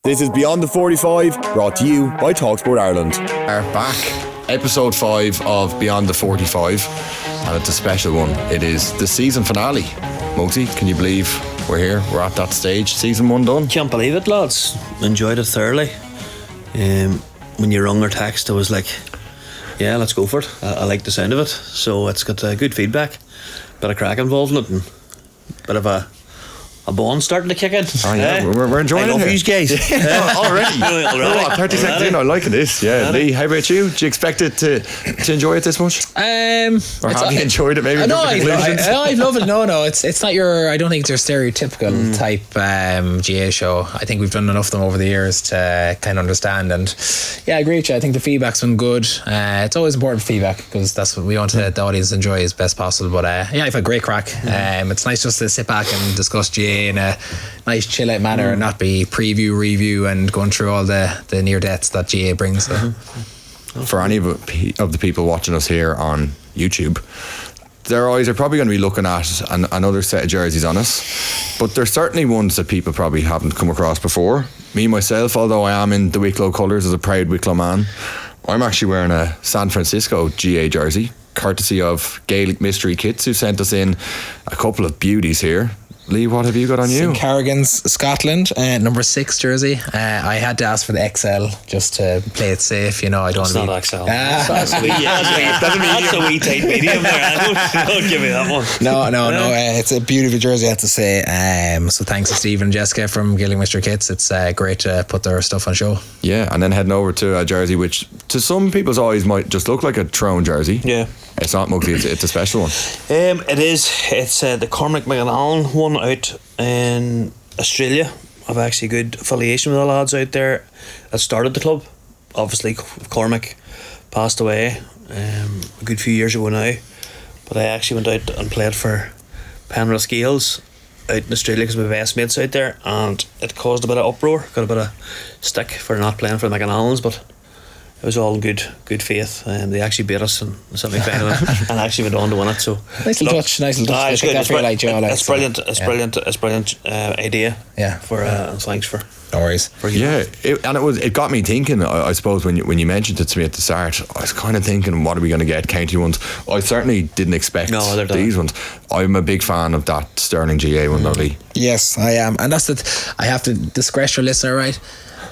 This is Beyond the 45, brought to you by TalkSport Ireland. Are back, episode 5 of Beyond the 45, and it's a special one. It is the season finale. Mugsy, can you believe we're here? We're at that stage. Season 1 done. Can't believe it, lads. Enjoyed it thoroughly. When you rung our text, I was like, yeah, let's go for it. I like the sound of it. So it's got good feedback. Bit of crack involved in it, and bit of a bond starting to kick in. Oh, yeah, we're enjoying it. I love you guys. Already. We're 30 seconds in, I'm liking this. Yeah, Lee, how about you? Do you expect it to enjoy it this much? Or have you enjoyed it maybe? No, I love it. No, it's not your, I don't think it's your stereotypical type GA show. I think we've done enough of them over the years to kind of understand, and yeah, I agree with you. I think the feedback's been good. It's always important feedback, because that's what we want the audience to enjoy as best possible. But yeah, I've had great crack. It's nice just to sit back and discuss GA in a nice chill out manner and not be review and going through all the near deaths that GA brings. So. For any of the people watching us here on YouTube, their eyes are probably going to be looking at another set of jerseys on us, but there's certainly ones that people probably haven't come across before. Me myself, although I am in the Wicklow colours as a proud Wicklow man, I'm actually wearing a San Francisco GA jersey, courtesy of Gaelic Mystery Kits, who sent us in a couple of beauties here. Lee, what have you got on you? St. Carrigan's, Scotland, number 6 jersey. I had to ask for the XL just to play it safe. You know, I don't. It's not XL. That's a wee tight medium there. Don't give me that one. No. It's a beautiful jersey, I have to say. So thanks to Steve and Jessica from Gaelic Mystery Kits. It's great to put their stuff on show. Yeah, and then heading over to a jersey which to some people's eyes might just look like a Tyrone jersey. Yeah. It's not Mugsy, it's a special one. It is. It's the Cormac McAllen one out in Australia. I've actually good affiliation with the lads out there that started the club. Obviously Cormac passed away a good few years ago now, but I actually went out and played for Penrith Gales out in Australia because my best mates out there, and it caused a bit of uproar, got a bit of stick for not playing for the McAllens, but it was all in good faith, and they actually beat us in the semi-final and actually went on to win it. So nice little touch. It's brilliant. It's brilliant idea. Yeah. And thanks for. No worries. Yeah, it got me thinking. I suppose when you mentioned it to me at the start, I was kind of thinking, what are we going to get? County ones. I certainly didn't expect these ones. I'm a big fan of that Sterling GA one, though, Lee. Yes, I am, and that's it. I have to discretion your listener, right?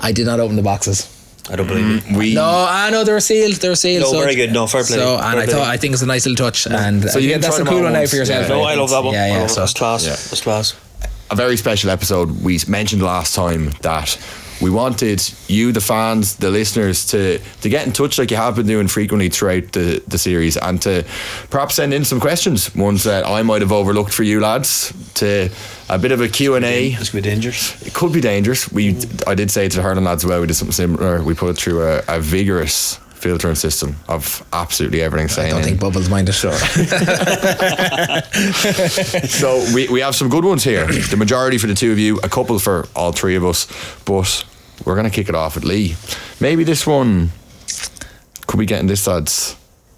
I did not open the boxes. I don't believe you. No, they were sealed. No, so very good. No, fair play. So, and I think it's a nice little touch. And so that's a cool one now for yourself. No, I love that one. Yeah. So it's class. Yeah. It's class. A very special episode. We mentioned last time that we wanted you, the fans, the listeners, to get in touch like you have been doing frequently throughout the series, and to perhaps send in some questions, ones that I might have overlooked for you lads, to a bit of a Q&A. This could be dangerous. It could be dangerous. I did say to the hurling lads as well, we did something similar. We put it through a vigorous filtering system of absolutely everything saying. I don't think Bubbles minded. So we have some good ones here. The majority for the two of you, a couple for all three of us, but we're going to kick it off with Lee. Maybe this one could be getting this lad's,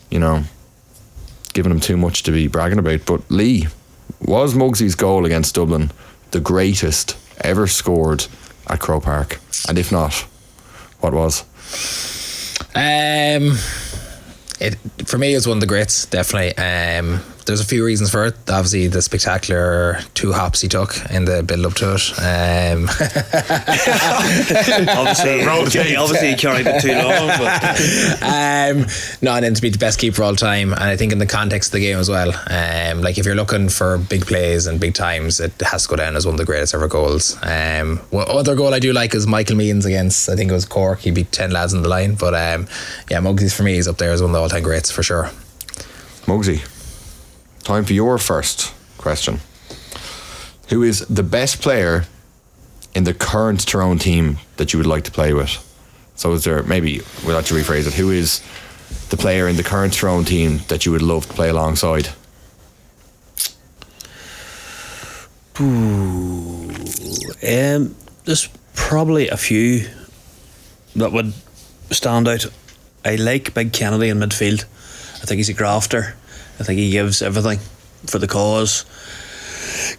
giving him too much to be bragging about, but Lee, was Mugsy's goal against Dublin the greatest ever scored at Croke Park? And if not, what was? For me, it was one of the greats, definitely. There's a few reasons for it. Obviously, the spectacular 2 hops he took in the build up to it. Obviously, he carried it too long. And then to be the best keeper all time, and I think in the context of the game as well. Like if you're looking for big plays and big times, it has to go down as one of the greatest ever goals. Other goal I do like is Michael Means against, I think it was Cork. He beat 10 lads on the line, but Mugsy's for me is up there as one of the all time greats for sure. Mugsy, time for your first question. Who is the best player in the current Tyrone team that you would like to play with? So is there, maybe we'll have to rephrase it, who is the player in the current Tyrone team that you would love to play alongside? There's probably a few that would stand out. I like Big Kennedy in midfield. I think he's a grafter. I think he gives everything for the cause.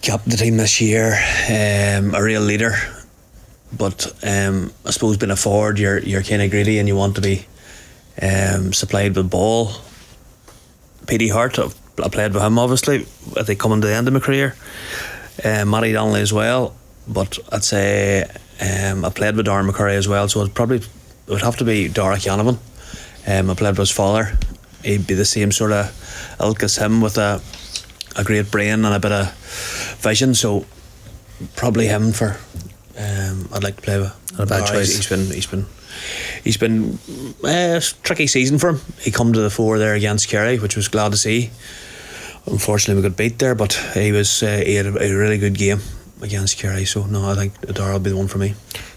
Captain the team this year, a real leader. but I suppose being a forward, you're kind of greedy and you want to be supplied with ball. Petey Hart, I played with him obviously as they coming to the end of my career. Matty Donnelly as well, but I'd say I played with Darren McCurry as well, so it would have to be Dara Canavan. I played with his father. He'd be the same sort of ilk as him, with a great brain and a bit of vision, so probably him for I'd like to play with. Not a bad choice. He's been a tricky season for him. He come to the fore there against Kerry, which was glad to see. Unfortunately we got beat there, but he had a really good game against Kerry, so no, I think Dara will be the one for me.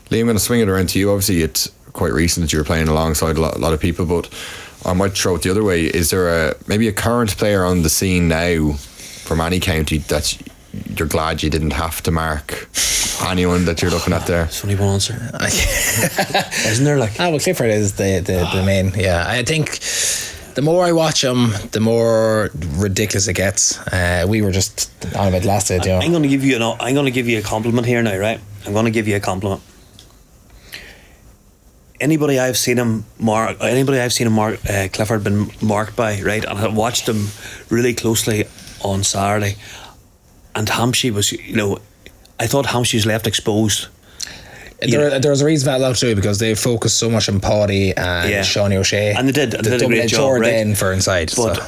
Liam, I'm going to swing it around to you. Obviously it's quite recent that you were playing alongside a lot of people, but I might throw it the other way. Is there maybe a current player on the scene now from any county that you're glad you didn't have to mark? Anyone that you're looking at there? There's only one answer. Isn't there? Well, Clifford is the main. Yeah, I think the more I watch him, the more ridiculous it gets. We were just on about last night. I'm going to give you a compliment here now, right? I'm going to give you a compliment. Anybody I've seen him mark, Clifford been marked by, right? And I watched him really closely on Saturday, and Hampshire was, I thought Hampshire was left exposed. There was a reason for that too, because they focused so much on Paddy and Shawnee O'Shea, and they did a great job, right? Then for inside, but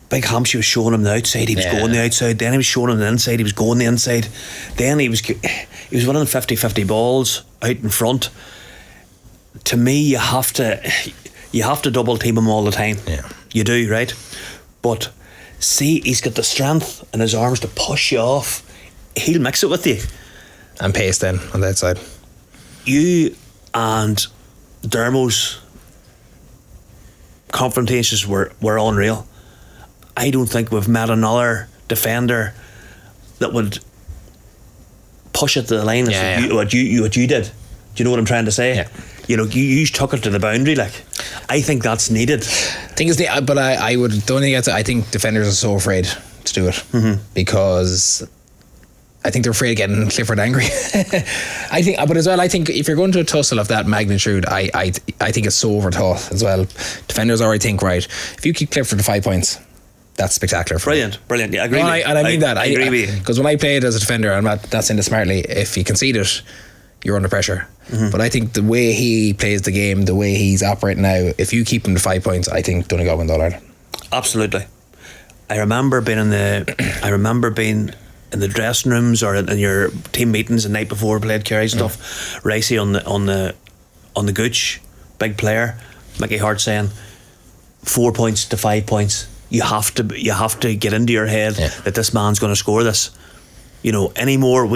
Big Hampshire was showing him the outside. He was going the outside. Then he was showing him the inside. He was going the inside. Then he was winning 50-50 balls out in front. To me, you have to double team him all the time. Yeah, you do, right? But see, he's got the strength in his arms to push you off. He'll mix it with you. And pace then on that side. You and Dermo's confrontations were unreal. I don't think we've met another defender that would push it to the line what you did. Do you know what I'm trying to say? Yeah. You took it to the boundary. I think that's needed. But I think defenders are so afraid to do it because I think they're afraid of getting Clifford angry. I think if you're going to a tussle of that magnitude, I think it's so overthought as well. Defenders already think, right, if you keep Clifford to 5 points, that's spectacular. Brilliant. Yeah, I agree. I mean that. I agree with you. Because when I played as a defender, I'm not saying this smartly, if you concede it, you're under pressure. But I think the way he plays the game, the way he's operating now, if you keep him to 5 points, I think Donegal win the All-Ireland. Absolutely. I remember being in the dressing rooms or in your team meetings the night before we played Kerry stuff. Ricey on the gooch, big player, Mickey Hart saying 4 points to 5 points. You have to get into your head that this man's going to score this. Any more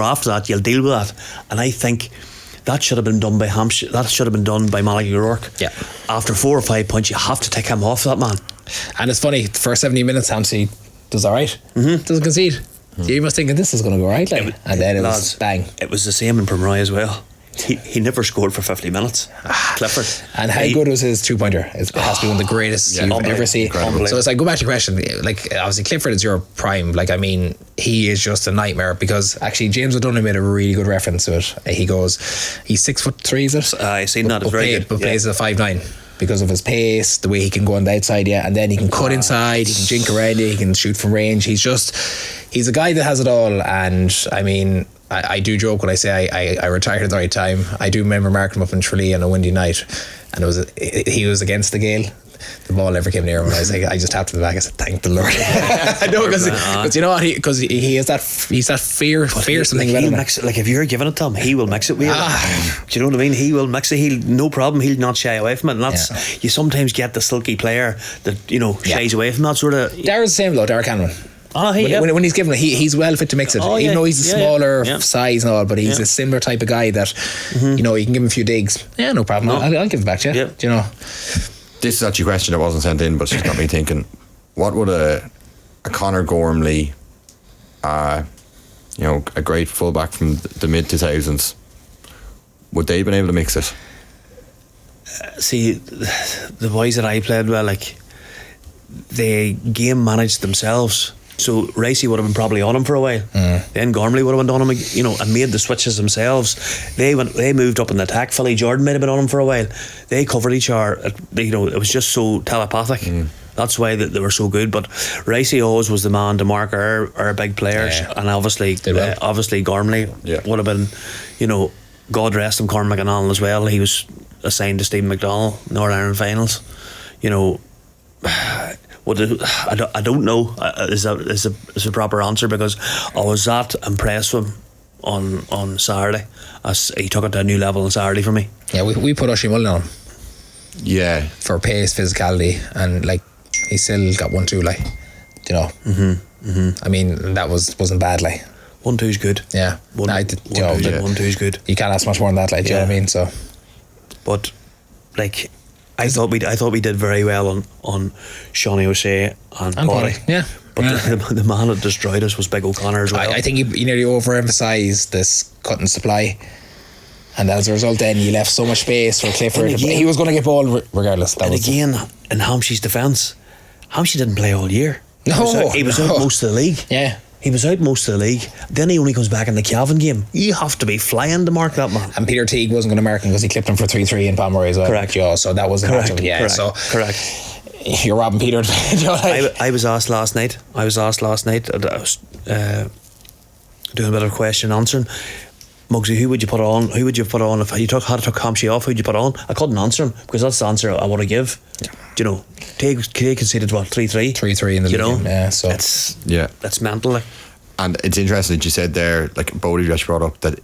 after that, you'll deal with that. And I think that should have been done by Hampshire. That should have been done by Malachy O'Rourke. Yeah. After 4 or 5 points, you have to take him off that man. And it's funny, the first 70 minutes, Hampshire does all right. Doesn't concede. You must thinking this is going to go right, and then it was bang. It was the same in Primroy as well. He never scored for 50 minutes. Clifford. And how good was his 2-pointer? It has to be one of the greatest you've ever seen. So it's go back to your question. Obviously Clifford is your prime. He is just a nightmare, because actually James O'Donoghue made a really good reference to it. He goes, he's 6'3", is it? I seen that. It's very good. But plays at 5'9". Because of his pace, the way he can go on the outside, and then he can cut inside, he can jink around it, he can shoot from range. He's a guy that has it all. And I mean, I do joke when I say I retired at the right time. I do remember marking him up in Tralee on a windy night, and he was against the gale. The ball never came near him, and I just tapped him in the back. I said, "Thank the Lord." I know, because you know what? Because he has that fear something about him. Mix it, if you're giving it to him, he will mix it with you. Do you know what I mean? He will mix it. He'll no problem. He'll not shy away from it. And that's you sometimes get the silky player that shies away from that sort of. Darrag's the same though. Darragh Cameron. When he's given it, heves well fit to mix it. Even though he's a smaller size and all, but he's a similar type of guy that you can give him a few digs. Yeah, no problem. I'll give it back to you. Do you know? This is actually a question that wasn't sent in, but it's got me thinking. What would a Conor Gormley, a great fullback from the mid 2000s, would they have been able to mix it? See, the boys that I played with, they game managed themselves. So Ricey would have been probably on him for a while. Then Gormley would have been on him, you know, and made the switches themselves. They moved up in the attack. Philly Jordan might have been on him for a while. They covered each other. You know, it was just so telepathic. That's why they were so good. But Ricey always was the man to mark our big players, and obviously Gormley would have been, you know, God rest him, Cormac McAnallen as well. He was assigned to Stephen McDonnell, Northern Ireland finals. You know, I don't know is a proper answer, because I was that impressed with him on Saturday. As he took it to a new level on Saturday for me. Yeah, we put Oisin Mullen on him. Yeah, for pace, physicality, and like he still got 1-2, like, you know. I mean, that wasn't bad, like. 1-2's good. Yeah, 1-2's good. You can't ask much more than that, like. Do you know what I mean? So, but like, I thought we did very well on Shawnee O'Shea and Paddy. Yeah. But the man that destroyed us was Big O'Connor as well. I think he nearly overemphasised this cut and supply, and as a result then he left so much space for Clifford. Again, he was going to get ball regardless. Again, in Hampshires' defence, Hampshire didn't play all year. He was out most of the league. Yeah. He was out most of the league. Then he only comes back in the Cavan game. You have to be flying to mark that man. And Peter Teague wasn't going to mark him because he clipped him for 3-3 in Pomeroy as well. Correct. Yeah, so that was the matchup. Yeah. Correct. So correct. You're robbing Peter. I was asked last night. I was doing a bit of question and answering. Mugsy, who would you put on? Who would you put on if you had to Hampshire off? Who'd you put on? I couldn't answer him because that's the answer I want to give. Yeah. Do you know, Teague conceded what, 3-3? 3-3 in the league. Yeah, so that's mental. Like. And it's interesting that you said there, like Bodie just brought up, that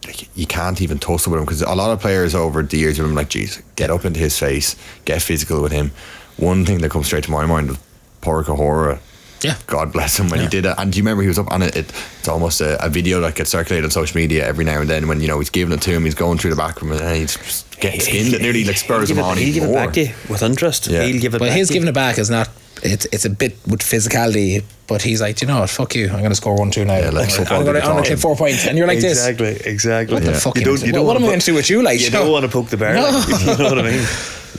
like, you can't even tussle with him, because a lot of players over the years have been like, geez, get up into his face, get physical with him. One thing that comes straight to my mind was Porra Cahora. Yeah, God bless him when he did it. And do you remember he was up on it? It's almost a video that gets circulated on social media every now and then when, you know, he's giving it to him, he's going through the back room and he's just getting skinned. It nearly like spurs him on. He'll give it back to you with interest. Yeah. He'll give it but back. His giving it back is not. It's a bit with physicality, but he's like, you know what, fuck you, I'm going to score 1-2 now. Yeah, like I'm going to clip 4 points, and you're like exactly. What the fuck? What am I going to do with you? Like, you don't want to poke the bear. No. Like, you know what I mean?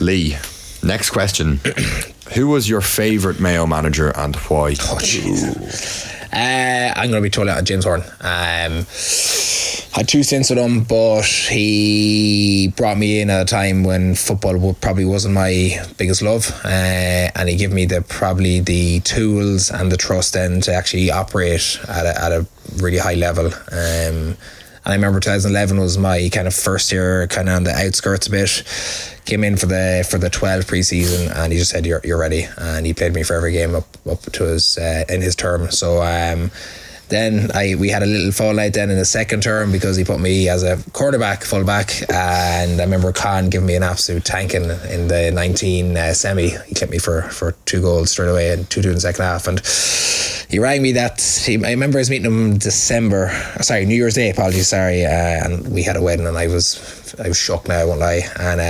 Lee, next question. Who was your favourite Mayo manager and why? Oh, jeez. I'm going to be totally out of James Horn. Had 2 stints with him, but he brought me in at a time when football probably wasn't my biggest love, and he gave me probably the tools and the trust then to actually operate at a really high level. And I remember 2011 was my kind of first year, kind of on the outskirts a bit. Came in for the 12 pre-season, and he just said, you're ready, and he played me for every game up to his in his term. So then we had a little fallout then in the second term, because he put me as a quarterback, fullback, and I remember Khan giving me an absolute tanking in the 19 semi. He clipped me for 2 goals straight away and 2-2 in the second half. And he rang me I remember I was meeting him New Year's Day, and we had a wedding, and I was shocked now, I won't lie. And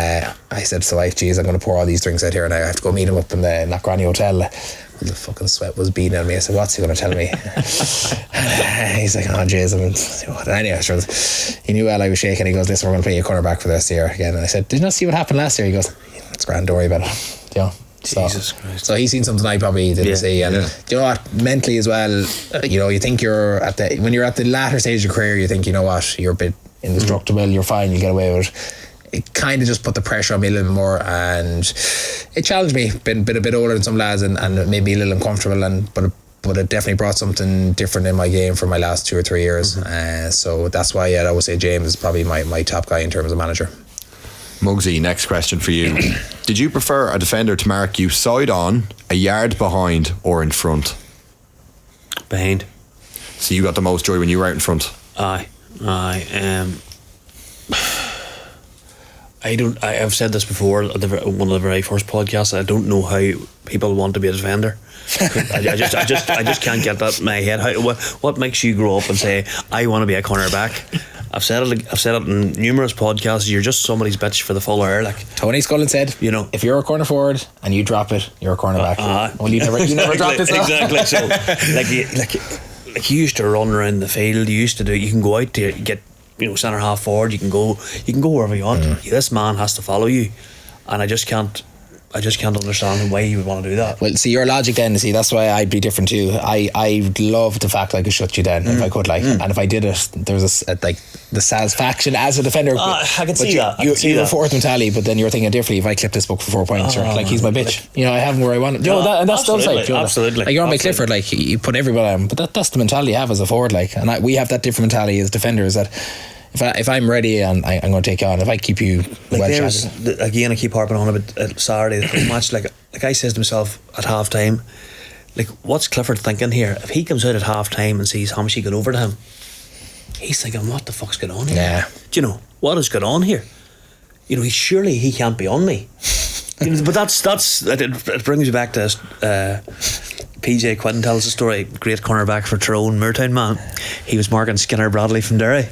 I said to the wife, geez, I'm going to pour all these drinks out here and I have to go meet him up in the Knockgranny Hotel. The fucking sweat was beating on me. I said, what's he going to tell me? He's like, oh jeez, anyway, sure. He knew well I was shaking. He goes, listen, we're going to play you cornerback for this year again. And I said, did you not see what happened last year? He goes, it's grand, don't worry about it. You know? Jesus Christ. So he's seen something I probably didn't see. And you know what, mentally as well, you know, you think when you're at the latter stage of your career, you think, you know what, you're a bit indestructible, you're fine, you get away with it. It kind of just put the pressure on me a little bit more, and it challenged me. Been a bit older than some lads, and it made me a little uncomfortable, but it definitely brought something different in my game for my last 2 or 3 years. So that's why I'd always say James is probably my top guy in terms of manager. Mugsy, next question for you. Did you prefer a defender to mark you side on, a yard behind, or in front? Behind. So you got the most joy when you were out in front? Aye. I've said this before at one of the very first podcasts. I don't know how people want to be a defender. I just can't get that in my head. What makes you grow up and say, I want to be a cornerback? I've said it in numerous podcasts. You're just somebody's bitch for the full hour. Like Tony Scullin said, you know, if you're a corner forward and you drop it, you're a cornerback. Well, you never dropped it. So. Exactly. So, like you used to run around the field. You can go out to get, you know, centre half forward. You can go wherever you want. This man has to follow you, and I just can't I just can't understand why you would want to do that. Well, see, your logic then, that's why I'd be different too. I'd love the fact I could shut you down if I could, and if I did it, there's like the satisfaction as a defender. I can see that. You have a fourth mentality, but then you're thinking differently. If I clip this book for 4 points, like he's my bitch. I have him where I want it. And that's the upside. Absolutely. Like you're on my Clifford, like you put everybody on, but that's the mentality you have as a forward. And we have that different mentality as defenders that. If I'm ready and I'm going to take you on, if I keep you again, I keep harping on about Saturday the match. Like the guy says to himself at half time, like, what's Clifford thinking here? If he comes out at half time and sees Hamshy get over to him, he's thinking, what the fuck's going on here? Yeah. Do you know what has gone on here? Surely he can't be on me. But that's it brings you back to PJ Quinton tells a story. Great cornerback for Tyrone, Moortown man. He was marking Skinner Bradley from Derry.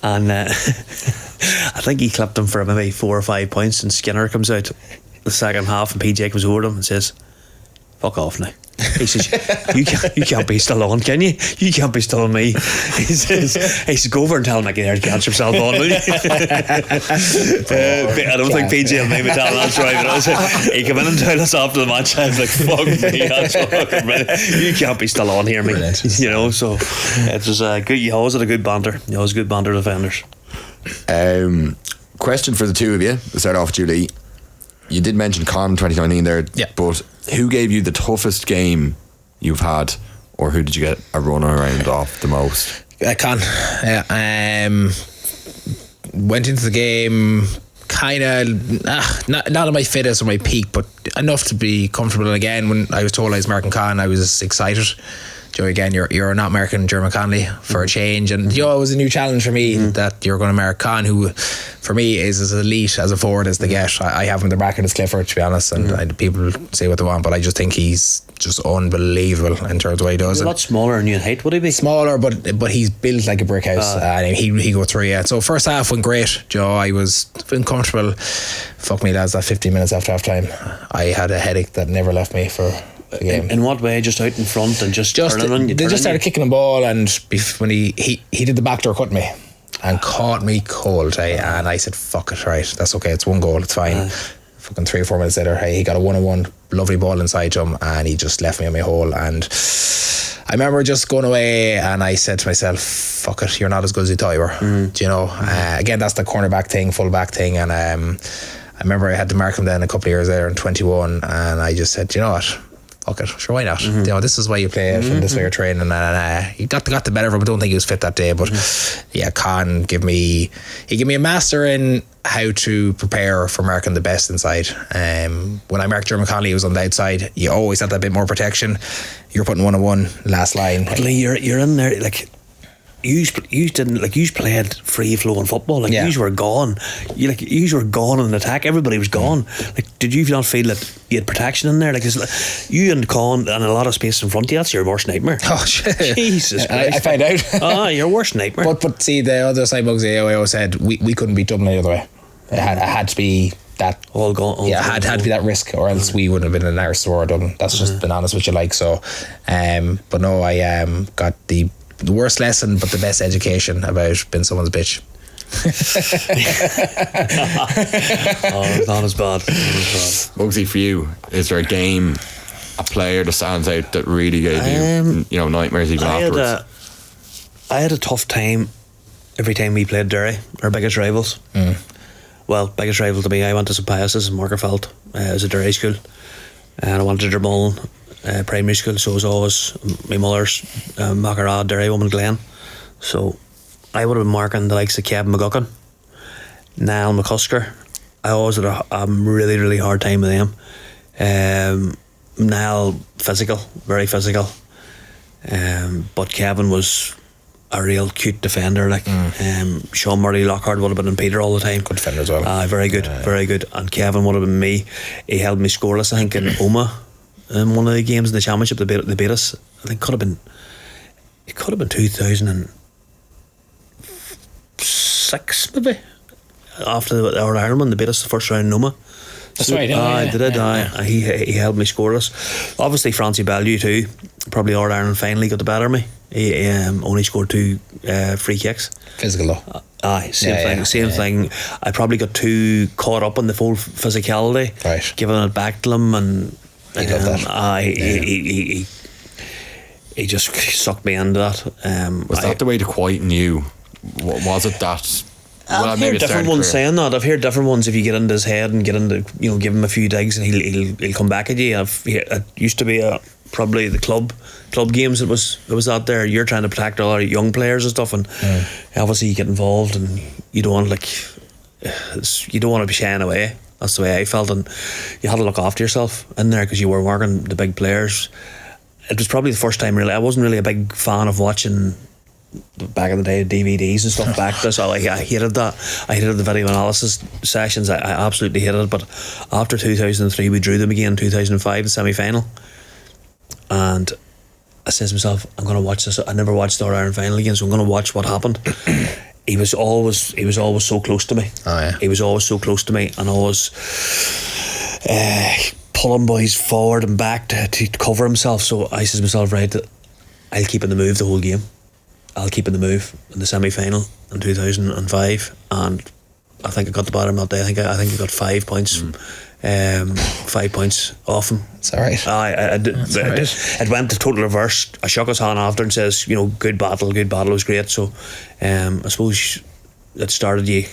And I think he clipped him for maybe 4 or 5 points, and Skinner comes out the second half and PJ comes over to him and says, fuck off now. He says, you can't be still on, can you? You can't be still on me. He says, go over and tell him I can catch himself on, will you? I don't think PJ will maybe tell that story, but I said, he came in and told us after the match. I was like, fuck me, that's fucking brilliant. You can't be still on here, mate. So it was good. You always had a good banter. You always good banter defenders. Question for the two of you. To start off, Julie. You did mention Con 2019 there, but who gave you the toughest game you've had, or who did you get a run around off the most? Con. Went into the game kind of not at my fittest or my peak, but enough to be comfortable. And again, when I was told I was marking Con, I was excited. Joe, again, you're not marking Jeremy Conley for a change, and it was a new challenge for me that you're going to mark Con, who for me is as elite as a forward as they get. I have him in the bracket as Clifford, to be honest, and people say what they want, but I just think he's just unbelievable in terms of what he does. He's a lot smaller than you'd hate, would he be? Smaller, but he's built like a brick house, and he go through. So first half went great, Joe. I was feeling comfortable. Fuck me, lads, that 15 minutes after half time, I had a headache that never left me for the game. In what way? Just out in front and just they just started kicking the ball, and when he did the backdoor cut me and caught me cold, and I said, fuck it, right, that's okay, it's one goal, it's fine. Fucking 3 or 4 minutes later, he got a 1-on-1 lovely ball inside him, and he just left me in my hole. And I remember just going away, and I said to myself, fuck it, you're not as good as you thought you were. Do you know? Again, that's the cornerback thing, fullback thing. And I remember I had to mark him then a couple of years later in 21, and I just said, you know what, fuck it, sure, why not? This is why you play it, and this way you're training. And he got the better of him. I don't think he was fit that day, but Con gave me a master in how to prepare for marking the best inside. When I marked Jeremy Conley, he was on the outside. You always had that bit more protection. You're putting 1-on-1 last line. But Lee, you're in there like. You played free flowing football. Like you were gone. You were gone in attack. Everybody was gone. Like, did you not feel that you had protection in there? Like, you and Con and a lot of space in front of you. That's your worst nightmare. Oh shit! Jesus Christ! I find out. Your worst nightmare. But see, the other side, Mugsy, I always said we couldn't beat Dublin the other way. It had to be that all gone. Had to be that risk, or else we wouldn't have been in Irish or Dublin. That's just been honest with you. Like so, but no, I got the worst lesson but the best education about being someone's bitch. Not as bad. Mugsy, for you, is there a game, a player that stands out that really gave you nightmares even afterwards? I had a tough time every time we played Derry, our biggest rivals. Well, biggest rival to me, I went to St Pius's in Markerfeld as a Derry school, and I went to Dromone primary school, so it was always my mother's Macarad Derry woman Glen. So I would have been marking the likes of Kevin McGuckin, Niall McCusker. I always had a really, really hard time with them. Niall, physical, very physical, but Kevin was a real cute defender. Like Sean Murray Lockhart would have been in Peter all the time. Good defender as well. Very good, very good. And Kevin would have been me. He held me scoreless, I think, in Oma. In one of the games in the championship, they beat us. I think it could have been 2006 maybe, after our Ireland they beat us the first round in Noma. That's right. He held me scoreless. Obviously Francie Bellew too, probably All Ireland finally got the better of me. He only scored 2 free kicks. Physical though. Aye, same thing. I probably got too caught up in the full physicality, Right. giving it back to him, and He loved that. he just sucked me into that. Was that the way to quieten you? Was it that? I've heard different ones saying that. I've heard different ones. If you get into his head and get into, give him a few digs, and he'll come back at you. It used to be probably the club games. It was out there. You're trying to protect all our young players and stuff, and obviously you get involved, and you don't want to be shying away. That's the way I felt, and you had to look after yourself in there because you were working the big players. It was probably the first time really. I wasn't really a big fan of watching back in the day DVDs and stuff back there, so I hated that. I hated the video analysis sessions. I absolutely hated it. But after 2003 we drew them again in 2005, the semi-final, and I said to myself, I'm going to watch this. I never watched the All-Ireland final again, so I'm going to watch what happened. He was always so close to me. Oh, yeah. He was always so close to me, and always pulling boys forward and back to cover himself. So I said to myself, right, I'll keep in the move the whole game. I'll keep in the move in the semi-final in 2005, and I think I got the bottom that day. I think I got 5 points. 5 points off him. It's alright. It went the total reverse. I shook his hand after and says, good battle, it was great. So I suppose it started you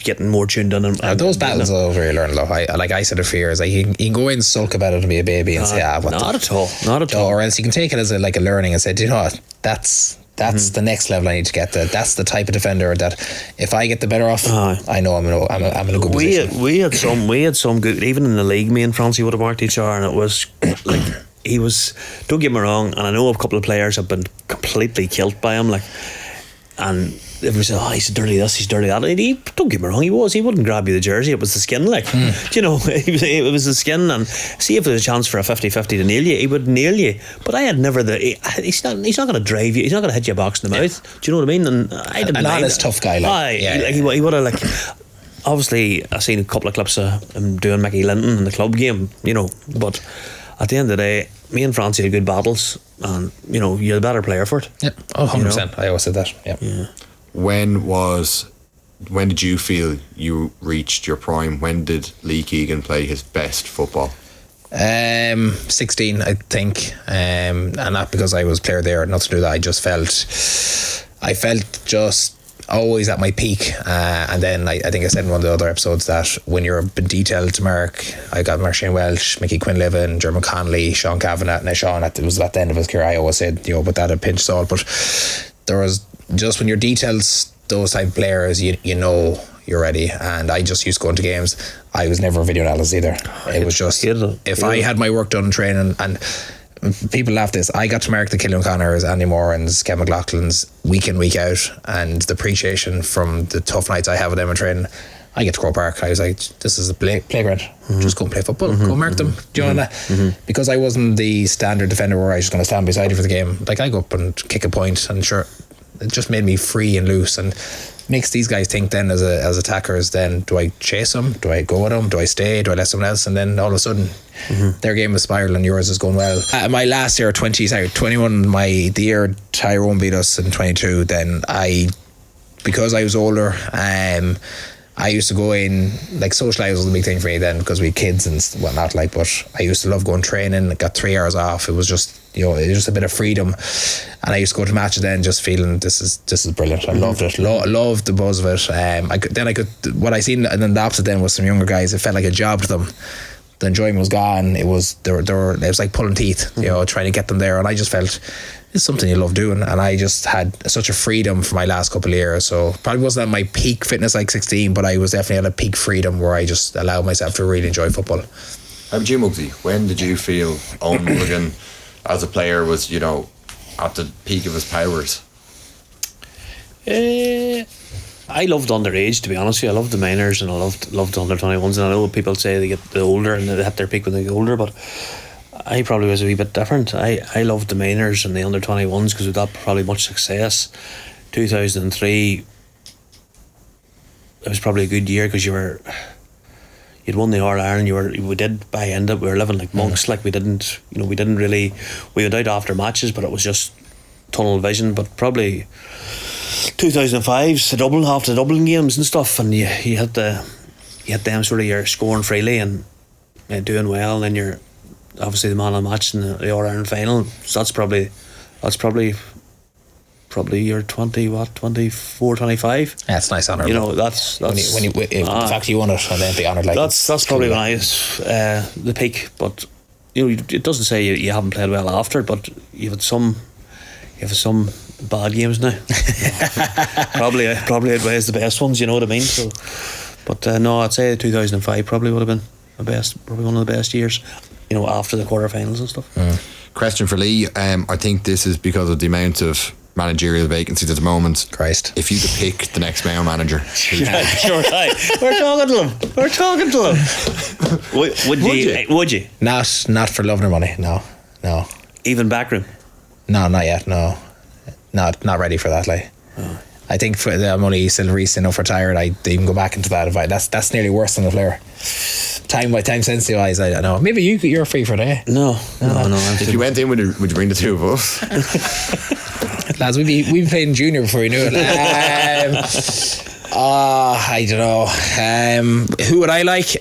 getting more tuned in. And Those battles are where you learn a lot. I said it for years. Like you can go in and sulk about it and be a baby and say, not at all. Or else you can take it as a learning and say, do you know what, that's the next level I need to get to. That's the type of defender that if I get the better off, I know I'm in a good position. We had some good, even in the league. Me and Francie would have worked each other, and it was like he was. Don't get me wrong, and I know a couple of players have been completely killed by him, and everybody said, he's dirty this, he's dirty that. Don't get me wrong, he wouldn't grab you the jersey, it was the skin, it was the skin, and see if there's a chance for a 50-50 to nail you, he would nail you. But I had never he's not going to drive you, he's not going to hit you a box in the mouth. Do you know what I mean? And I didn't an honest tough guy. He would have obviously I've seen a couple of clips of him doing Mickey Linton in the club game, but at the end of the day, me and Francie had good battles, and you're the better player for it. Yeah, 100%. I always said that. Yeah. When did you feel you reached your prime? When did Lee Keegan play his best football? 16, I think, and not because I was player there, nothing to do with that. I felt just always at my peak, and then I think I said in one of the other episodes that when you're been detailed to Mark, I got Mark Shane Welsh, Mickey Quinlivan, Jeremy Connolly, Sean Kavanagh. Now Sean, it was at the end of his career, I always said, but that a pinch salt. But there was just when you're detailed those type of players, you know you're ready. And I just used to go into games. I was never a video analyst either. It was just if I had my work done in training, and people laugh this, I got to mark the Killian O'Connor's, Andy Moran's, Ken McLaughlin's week in, week out, and the appreciation from the tough nights I have with them in training. I get to Croke Park, I was like, this is a playground. Just go and play football, go mark them. Do you know that? Because I wasn't the standard defender where I was just going to stand beside you for the game. I go up and kick a point, and sure, it just made me free and loose, and makes these guys think then as attackers, then do I chase them, do I go with them, do I stay, do I let someone else, and then all of a sudden their game is spiraling, yours is going well. My last year 21, the year Tyrone beat us in 22, then because I was older, I used to go in, socialise was a big thing for me then because we had kids and whatnot, but I used to love going training. I got 3 hours off. It was just, it was just a bit of freedom, and I used to go to matches then just feeling this is brilliant. I loved it, loved the buzz of it. What I seen, and then the opposite then was some younger guys, it felt like a job to them. The enjoyment was gone. It was it was like pulling teeth, trying to get them there, and I just felt it's something you love doing, and I just had such a freedom for my last couple of years. So probably wasn't at my peak fitness 16, but I was definitely at a peak freedom where I just allowed myself to really enjoy football. How about you, Mugsy? When did you feel Owen Mulligan as a player was, at the peak of his powers? I loved underage, to be honest with you. I loved the minors, and I loved under 21s, and I know people say they get the older and they hit their peak when they get older, but I probably was a wee bit different. I loved the minors and the under 21s because with that probably much success. 2003, it was probably a good year because you'd won the All-Ireland. We did buy end up. We were living like monks. We went out after matches, but it was just tunnel vision. But probably 2005's the Dublin, half the Dublin games and stuff, and you had them sort of, you're scoring freely and doing well, and then you're obviously the man of the match in the All-Ireland final. So that's probably you're 24, 25. Yeah, it's nice honour. You know, that's when you in fact you won it and then be honoured like that's probably when I was the peak. But you know, it doesn't say you haven't played well after, but you've had some bad games now. probably outweighs the best ones. You know what I mean? So, but no, I'd say 2005 probably would have been probably one of the best years. You know, after the quarterfinals and stuff. Question for Lee. I think this is because of the amount of managerial vacancies at the moment. Christ. If you could pick the next Mayo manager, Yeah, sure. We're talking to them. Would you? Not for love nor money. No. Even backroom? No, not yet. No, not ready for that. Like, I think I'm only still recent enough retired. I'd even go back into that. That's nearly worse than a player. Time sensitive eyes. I don't know. Maybe you're free for a day. No. If you went in, would you bring the two of us? Lads, we'd be playing junior before we knew it. I don't know. Who would I like?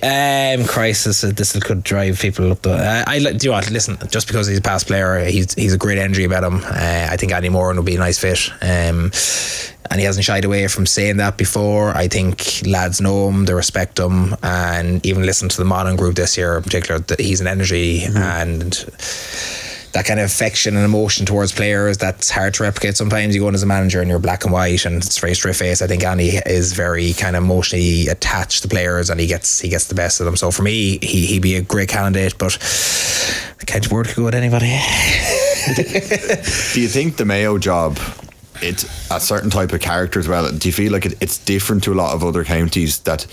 Christ, this could drive people up the. Do you know what? Listen, just because he's a past player, he's a great energy about him. I think Andy Moran would be a nice fit. And he hasn't shied away from saying that before. I think lads know him, they respect him, and even listen to the modern group this year in particular, that he's an energy and that kind of affection and emotion towards players that's hard to replicate. Sometimes you go in as a manager and you're black and white and it's very straight face. I think Andy is very kind of emotionally attached to players, and he gets the best of them. So for me, he'd be a great candidate, but the Kent word could go with anybody. Do you think the Mayo job, it's a certain type of character as well? Do you feel like it's different to a lot of other counties, that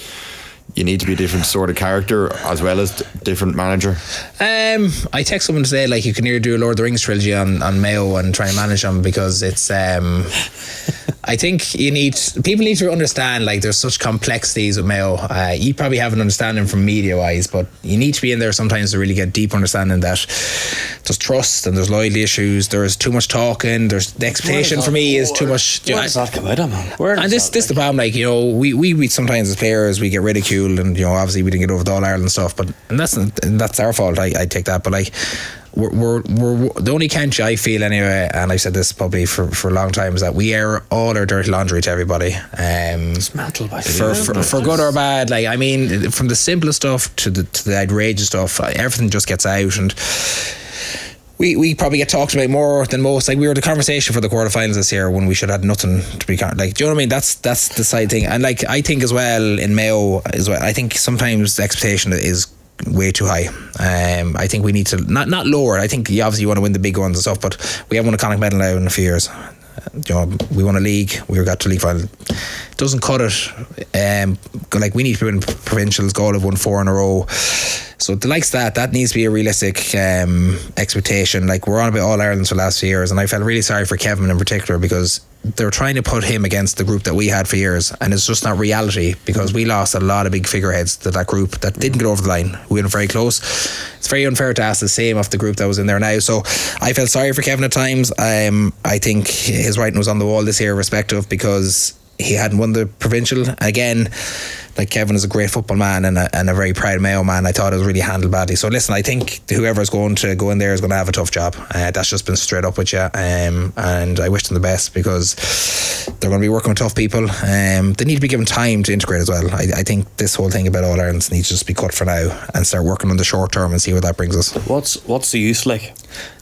you need to be a different sort of character as well as different manager? I text someone today, like, you can either do a Lord of the Rings trilogy on Mayo and try and manage them, because it's I think people need to understand, like, there's such complexities with Mayo. You probably have an understanding from media wise, but you need to be in there sometimes to really get deep understanding that there's trust and there's loyalty issues, there's too much talking, there's the expectation for me is too much. Where does that come out of, man? And this the problem, like, you know, we sometimes as players we get ridiculed, and you know, obviously we didn't get over the All-Ireland stuff, and that's our fault. I take that, but like, we're the only country, I feel anyway, and I've said this probably for a long time, is that we air all our dirty laundry to everybody. It's mental, for good or bad. Like, I mean, from the simplest stuff to the outrageous stuff, everything just gets out, and we probably get talked about more than most. Like, we were the conversation for the quarterfinals this year when we should have had nothing to be like. Do you know what I mean? That's the side thing. And like, I think as well in Mayo as well, I think sometimes the expectation is way too high. I think we need to not lower it. I think you obviously want to win the big ones and stuff, but we haven't won a Connacht medal now in a few years. You know, we won a league, we got to league final. It doesn't cut it. Like, we need to win provincials. Goal have won 4 in a row. So the likes that needs to be a realistic expectation. Like, we're on about All Ireland for the last few years, and I felt really sorry for Kevin in particular, because they're trying to put him against the group that we had for years, and it's just not reality, because we lost a lot of big figureheads to that group that didn't get over the line. We were very close. It's very unfair to ask the same of the group that was in there now. So I felt sorry for Kevin at times. I think his writing was on the wall this year, respective, because he hadn't won the provincial. Again, like, Kevin is a great football man and a very proud Mayo man. I thought it was really handled badly. So listen, I think whoever's going to go in there is going to have a tough job. That's just been straight up with you, and I wish them the best, because they're going to be working with tough people. They need to be given time to integrate as well. I think this whole thing about All Ireland needs to just be cut for now and start working on the short term and see what that brings us. What's the youth like?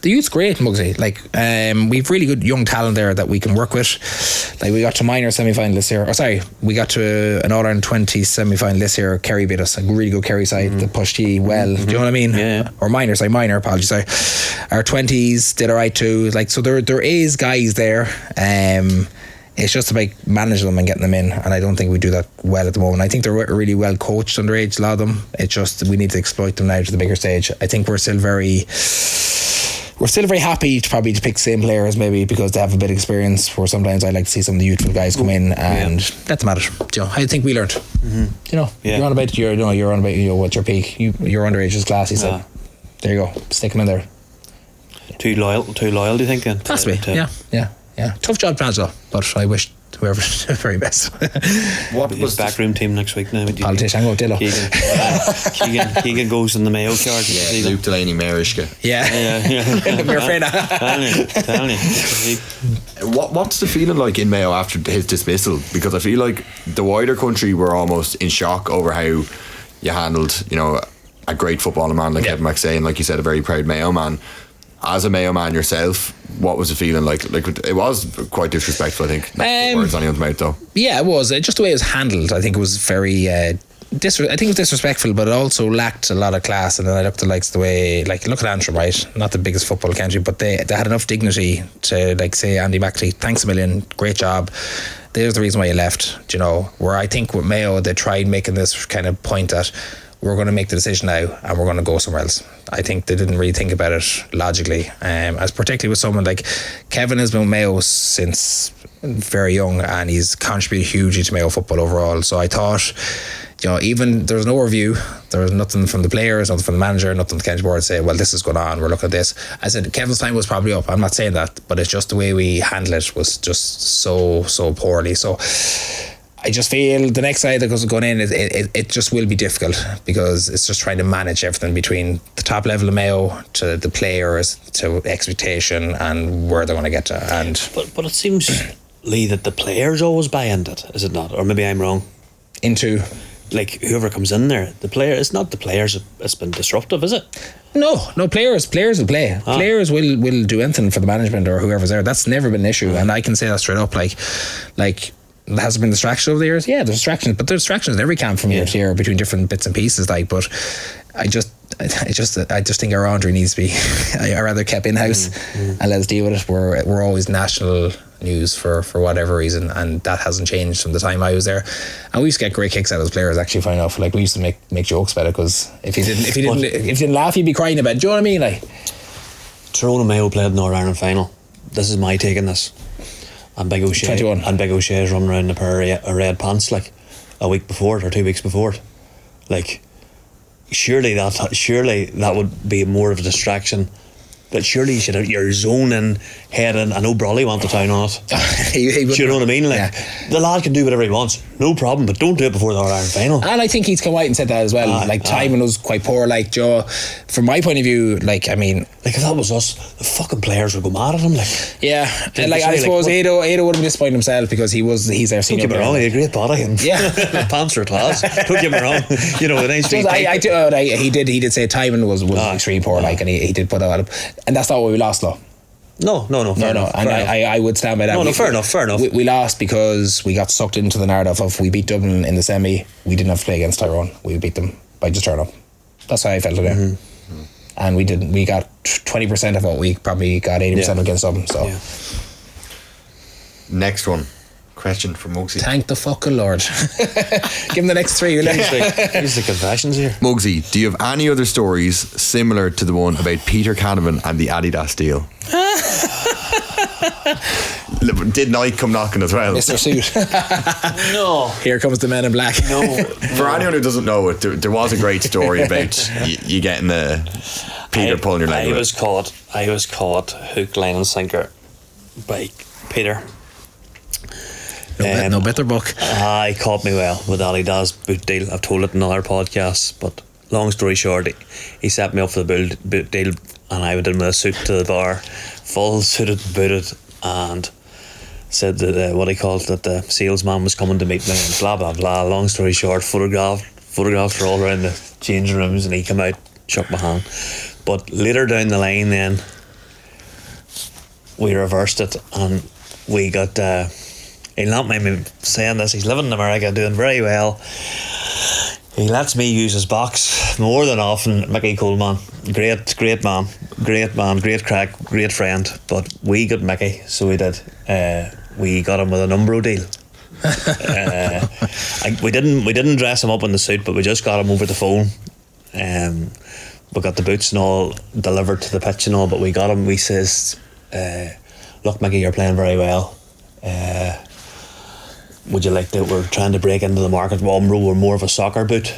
The youth's great, Mugsy. Like, we've really good young talent there that we can work with. Like, we got to minor semi-final this year. We got to an All-Ireland 20 semi-final this year. Kerry beat us, a really good Kerry side that pushed you well. Do you know what I mean? Yeah. Or minor, apologies. Our 20s did alright too. Like, so there is guys there. It's just about managing them and getting them in, and I don't think we do that well at the moment. I think they're really well coached underage, a lot of them. It's just we need to exploit them now to the bigger stage. I think we're still very happy to pick the same players, maybe because they have a bit of experience, where sometimes I like to see some of the youthful guys come in and let them at it. You know, I think we learned. You know, you're on about what's your peak. Your underage is class, he said. There you go, stick them in there. Too loyal, do you think? Possibly, yeah. Tough job to manage though, but I wish whoever's the very best. What His was backroom team next week now. Politician, I'm going Dillo. Keegan goes in the Mayo card. Luke Delaney, Marishka? Yeah. We're afraid of. Telling you. What's the feeling like in Mayo after his dismissal? Because I feel like the wider country were almost in shock over how you handled, you know, a great footballer man like Kevin McSay, and like you said, a very proud Mayo man. As a Mayo man yourself, what was the feeling like? Like, it was quite disrespectful, I think. Not to put words on anyone's mouth, though. Yeah, it was. Just the way it was handled, I think it was very... I think it was disrespectful, but it also lacked a lot of class. And then I looked at the way, like, look at Antrim, right? Not the biggest football country, but they had enough dignity to, like, say, Andy Mackley, thanks a million, great job. There's the reason why you left, you know. Where I think with Mayo, they tried making this kind of point that we're going to make the decision now and we're going to go somewhere else. I think they didn't really think about it logically. As particularly with someone like Kevin has been with Mayo since very young, and he's contributed hugely to Mayo football overall. So I thought, you know, even there was no review, there was nothing from the players, nothing from the manager, nothing from the county board to say, well, this is going on, we're looking at this. I said Kevin's time was probably up. I'm not saying that, but it's just the way we handle it was just so poorly. So I just feel the next side that goes going in, it just will be difficult, because it's just trying to manage everything between the top level of Mayo to the players to expectation and where they're going to get to. And but it seems, Lee, that the players always buy into it, is it not? Or maybe I'm wrong. Into, like, whoever comes in there, the player. It's not the players that's been disruptive, is it? No. Players will play. Players will do anything for the management or whoever's there. That's never been an issue, and I can say that straight up. Like. Has there been distractions over the years? Yeah, there's distractions, but there's distractions in every camp from year to year between different bits and pieces. Like, but I just think our laundry needs to be I rather kept in house and let's deal with it. We're always national news for whatever reason, and that hasn't changed from the time I was there. And we used to get great kicks out of those players. Actually, funny enough, like we used to make jokes about it, because if you didn't laugh, you'd be crying about it. Do you know what I mean? Like, Tyrone and Mayo played in the All-Ireland final. This is my take on this. And Big O'Shea 21. And Big O'Shea's running around in a pair of red pants like a week before it or 2 weeks before it. Like, surely that would be more of a distraction. But surely you should have your zone in head in. I know Brawley went to town on it. Do you know what I mean? Like, the lad can do whatever he wants, no problem, but don't do it before the All-Ireland final. And I think he's come out and said that as well. Timing was quite poor. Like, Joe, from my point of view, like, I mean, like, if that was us, the fucking players would go mad at him. Like, yeah, and like, I suppose Ado would have disappointed himself, because he's our senior. Don't get me wrong, he had a great body, and yeah, pants are class. Don't get me wrong, you know, it ain't street. He did say timing was extremely poor, like, and he did put that up, and that's not what we lost, though. No. Fair enough. And I would stand by that. No, fair enough. We lost because we got sucked into the narrative of we beat Dublin in the semi. We didn't have to play against Tyrone. We beat them by just turn up. That's how I felt today. And we didn't. We got 20% of what we probably got 80% against them. So, next one. Question from Mugsy. Thank the fucking Lord. Give him the next three. Here's the confessions here. Mugsy, do you have any other stories similar to the one about Peter Canavan and the Adidas deal? Did Nike come knocking as well? Mr. Suit. No. Here comes the Men in Black. No. For anyone who doesn't know it, there was a great story about you getting Peter pulling your leg. I was caught hook, line and sinker by Peter. No better book. He caught me well with Adidas boot deal. I've told it in other podcasts, but long story short, he set me up for the boot deal, and I went in with a suit to the bar, full suited and booted, and said that what he called that the salesman was coming to meet me, and blah blah blah. Long story short, photographs were all around the changing rooms, and he came out, shook my hand. But later down the line, then we reversed it, and we got. He'll not mind me saying this, he's living in America, doing very well. He lets me use his box more than often. Mickey Coleman, great man, great crack, great friend. But we got Mickey, so we did. We got him with a Umbro deal. We didn't dress him up in the suit, but we just got him over the phone. We got the boots and all delivered to the pitch and all, but we got him. We says, look, Mickey, you're playing very well. Would you like to? We're trying to break into the market. Umbro were more of a soccer boot,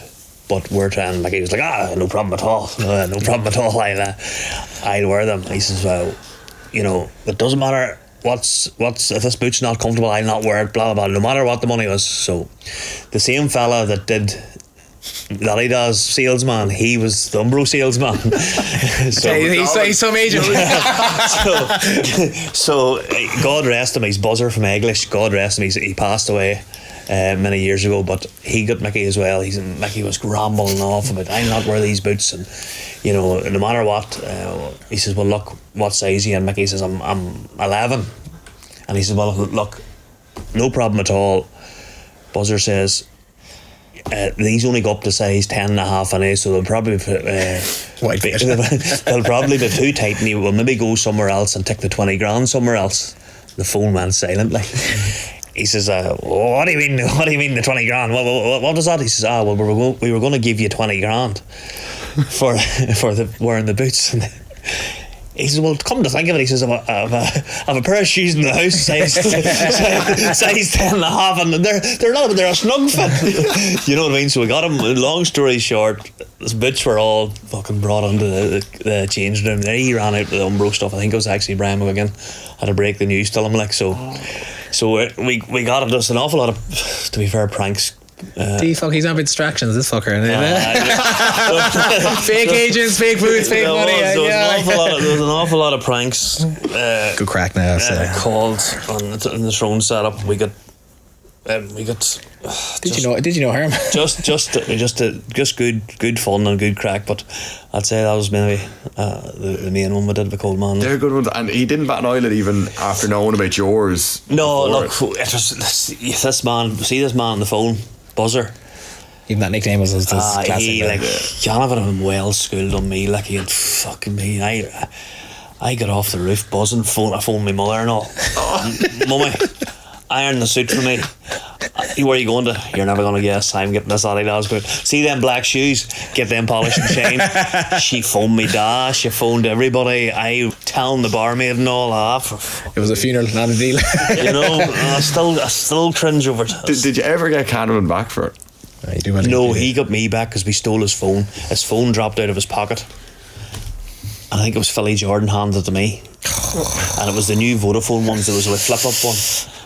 but we're trying. Like, he was like, no problem at all. No problem at all. I'll wear them. He says, well, you know, it doesn't matter if this boot's not comfortable, I'll not wear it, blah blah blah, no matter what the money was. So the same fella that did Adidas salesman, he was the Umbro salesman. He's so major. so God rest him, he's Buzzer from English, God rest him, he passed away many years ago, but he got Mickey as well. Mickey was rambling off about, I'll not wear these boots, and you know, no matter what. He says, well look, what size are you? And Mickey says, I'm 11. And he says, well look, no problem at all. Buzzer says, these only go up to size 10.5 anyway, so they'll probably they'll probably be too tight, and he will maybe go somewhere else and take the 20 grand somewhere else. The phone went silent like. He says, what do you mean the 20 grand? What was that? He says, well, we were going to give you 20 grand for wearing the boots. And he says, well, come to think of it, he says, I have a pair of shoes in the house, size 10.5, and they're a snug fit. You know what I mean? So we got him. Long story short, his boots were all fucking brought into the changing room. There he ran out with the Umbro stuff. I think it was actually Brian McGuigan had to break the news to him, like, so. So we got him just an awful lot of, to be fair, pranks. He's on distractions, this fucker. Fake agents, fake boots, fake money. There was an awful lot of pranks. Good crack now. Called on the Tyrone setup. We got. Did you know him? just good fun and good crack, but I'd say that was maybe the main one we did with Cold Man. They're good ones, and he didn't bat an eyelid even after knowing about yours. No, look, it was this man. See this man on the phone, Buzzer. Even that nickname was classic. He John of him well schooled on me, like he had fucking me. I got off the roof buzzing. I phoned my mother and all. Mummy, iron the suit for me. Where are you going to? You're never going to guess. I'm getting this Adidas boot. See them black shoes? Get them polished and shined. She phoned me dad. She phoned everybody. I telling the barmaid and all that. It was a funeral, not a deal. You know, I still cringe over it. Did you ever get Canavan back for it? No, he got me back because we stole his phone. His phone dropped out of his pocket. I think it was Philly Jordan handed it to me. And it was the new Vodafone ones. There was a flip up one.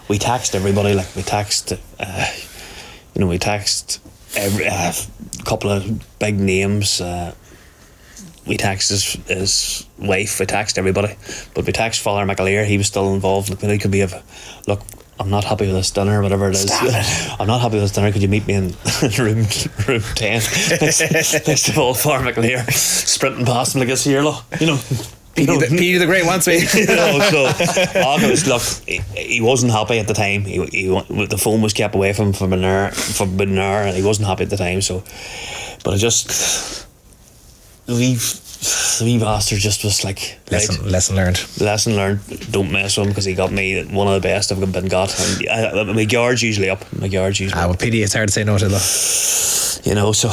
We taxed everybody, like we taxed every couple of big names. We taxed his wife. We taxed everybody, but we taxed Father McAleer. He was still involved. Look, he could be look. I'm not happy with this dinner, whatever it is. I'm not happy with this dinner. Could you meet me in room 10? Next of all, Father McAleer sprinting past him like this here, look, you know. Peter the Great wants me. Look, he wasn't happy at the time. The phone was kept away from an hour, and he wasn't happy at the time. So, but it just the wee bastard just was like lesson learned. Don't mess with him because he got me one of the best I've been got. And my guard's usually up. Well, pity it's hard to say no to though. You know, so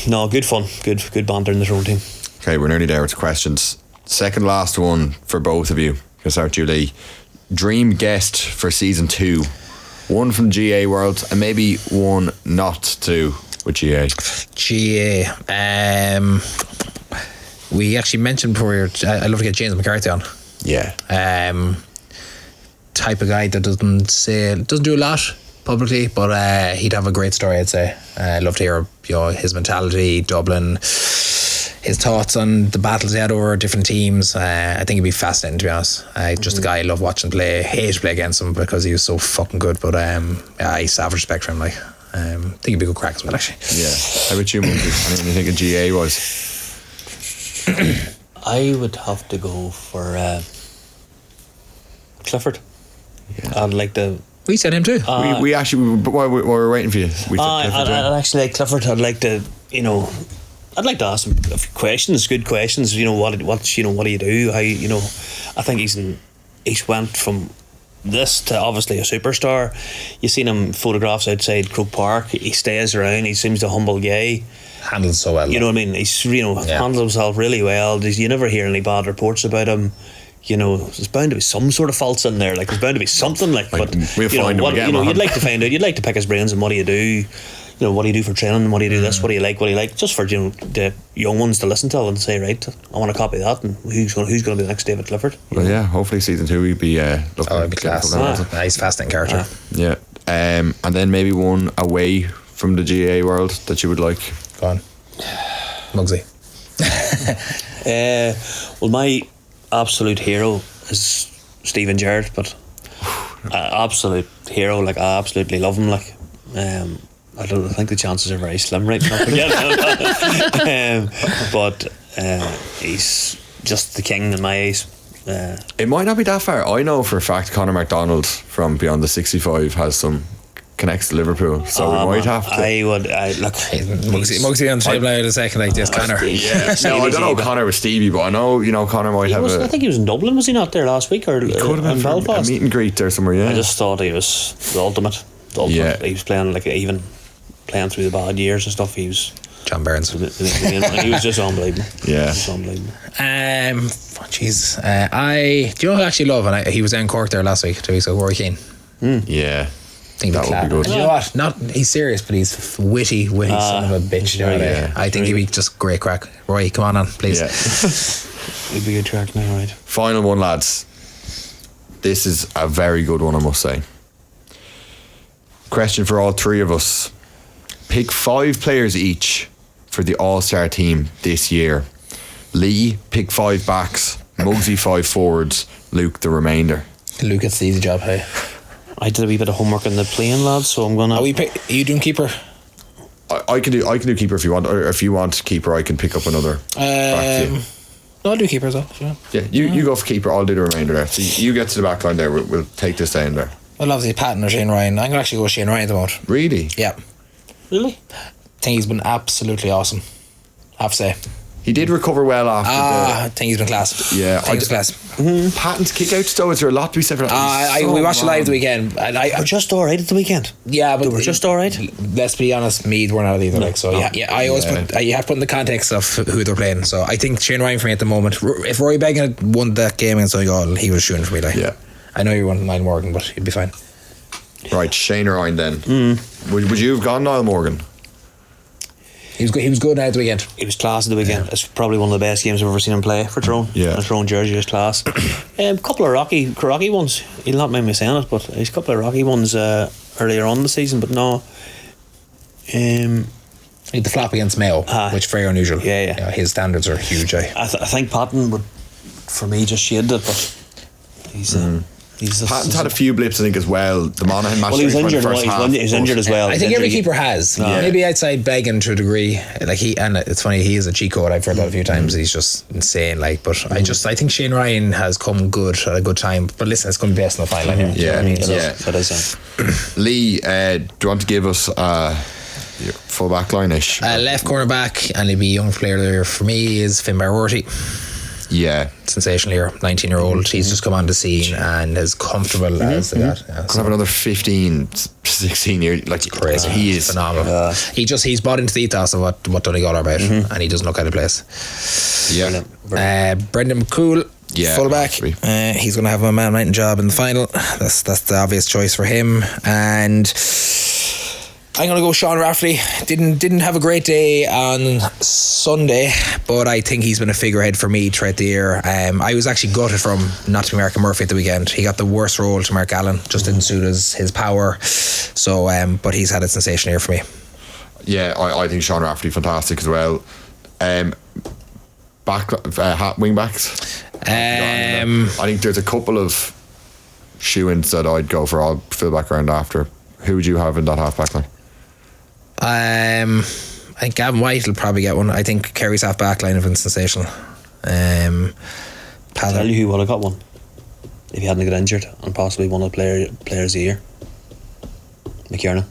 no, good fun, good banter in the Tyrone team. Okay, we're nearly there with questions. Second last one for both of you. Can start you, Lee. Dream guest for season 2. One from GA World and maybe one not to with GA. GA. We actually mentioned before. I'd love to get James McCarthy on. Yeah. Type of guy that doesn't do a lot publicly, but he'd have a great story. I'd say. I'd love to hear his mentality, Dublin. His thoughts on the battles he had over different teams. I think it'd be fascinating, to be honest. Just a guy I love watching play. Hate to play against him because he was so fucking good, but I used to have respect for him. I think it'd be a good crack as well, actually. Yeah. How about you, Monkey? Anything you think of GA was? I would have to go for Clifford. Yeah. I'd like to. We said him too. We actually, while we were waiting for you, we said Clifford. I'd actually like Clifford. I'd like to, I'd like to ask him a few questions, good questions. What do you do? How I think he's went from this to obviously a superstar. You've seen him photographs outside Croke Park. He stays around. He seems a humble guy. Handles so well. You know what I mean? He's handles himself really well. You never hear any bad reports about him. There's bound to be some sort of faults in there. Like there's bound to be something. But we'll find him again. You'd like to find out. You'd like to pick his brains on what do you do. what do you do for training? What do you do this? What do you like? What do you like? Just for the young ones to listen to and say, right, I want to copy that. And who's going to be the next David Clifford? Well, yeah. Hopefully, season 2 we'd be. It'd be class. Nice, fascinating character. Yeah. And then maybe one away from the GA world that you would like. Go on, Mugsy. Well, my absolute hero is Stephen Gerrard, but absolute hero. Like, I absolutely love him. Like, I think the chances are very slim right now. But he's just the king in my eyes. It might not be that far. I know for a fact Conor McDonald from Beyond the 65 has some connects to Liverpool, so we might have to. I look. Mugsy on the table in a second, like this, Conor. Yeah, no, I don't know Conor with Stevie, but I know Conor might have I think he was in Dublin, was he not there last week, or he could have been in Belfast? A meet and greet there somewhere. Yeah, I just thought he was the ultimate. Yeah, he was playing even playing through the bad years and stuff. He was John Burns. He was just unbelievable. Yeah, just unbelievable. Jeez, do you know who I actually love? And he was in Cork there last week. 2 weeks ago, Rory Keane. Yeah. That would be good. You know what? He's serious, but he's witty son of a bitch. I think he'd be just great crack. Roy, come on, please. Yeah. He'd be a good track now, right? Final one, lads. This is a very good one, I must say. Question for all three of us. Pick 5 players each for the All-Star team this year. Lee, pick 5 backs. Mugsy, 5 forwards. Luke, the remainder. Luke gets the easy job, hey. I did a wee bit of homework in the playing, lads, so I'm gonna. Are you doing keeper? I can do keeper if you want, or if you want keeper, I can pick up another. No, I'll do keeper as well. Yeah, you go for keeper. I'll do the remainder there. So you get to the back line there. We'll take this down there. Well, obviously Patton or Shane Ryan. I'm gonna actually go with Shane Ryan at the moment. Really? Yeah. Really? I think he's been absolutely awesome. I have to say. He did recover well after. I think he's been class. Yeah, I think he's class. Patton's kick outs though. Is there a lot to be said for that? We watched it live the weekend. They were just alright at the weekend. Yeah, but they were just alright. Let's be honest, Meath weren't out either. I always put you have to put in the context of who they're playing. So I think Shane Ryan for me at the moment. If Rory Beggan had won that game against Donegal, he was shooting for me. Yeah, I know you want Niall Morgan, but he'd be fine. Right, Shane Ryan then. Would you have gone Niall Morgan? He was good now at the weekend. He was class at the weekend. It's probably one of the best games I've ever seen him play for Tyrone. Yeah. The Tyrone jersey is class. A couple of rocky ones. He'll not mind me saying it, but there's a couple of rocky ones earlier on in the season. But no, the flop against Mayo, which is very unusual. Yeah. His standards are huge. I think Patton would, for me, just shaded it, but he's. Patton's had a few blips, I think, as well. The Monaghan match. Well, he was injured. He's injured as well. I think every keeper has. Maybe outside Beggan to a degree. And it's funny. He is a cheat code. I've heard that a few times. He's just insane. But I think Shane Ryan has come good at a good time. But listen, it's going to be best in the final. Yeah, that is. Lee, do you want to give us your full back line-ish? Left corner back, and he'd be young player there for me is Finbar Rorty. Yeah, sensational here, 19-year-old. He's just come on the scene and as comfortable as that. Could have another 15, 16 years. Like, crazy. He is phenomenal. He's bought into the ethos of what Donegal are about, and he doesn't look out of place. Yeah. Brendan McCool, fullback. He's going to have a man writing job in the final. That's the obvious choice for him. And I'm going to go Sean Rafferty. Didn't have a great day on Sunday, but I think he's been a figurehead for me throughout the year. I was actually gutted for him not to be Mark Murphy at the weekend. He got the worst role to Mark Allen. Just didn't suit his power. So, but he's had a sensational year for me. Yeah, I think Sean Rafferty fantastic as well. Wing backs. I think there's a couple of shoe-ins that I'd go for. I'll fill back around after. Who would you have in that half back line? I think Gavin White will probably get one. I think Kerry's half back line has been sensational. I'll tell you who would have got one if he hadn't got injured and possibly one of the players of the year. McKiernan.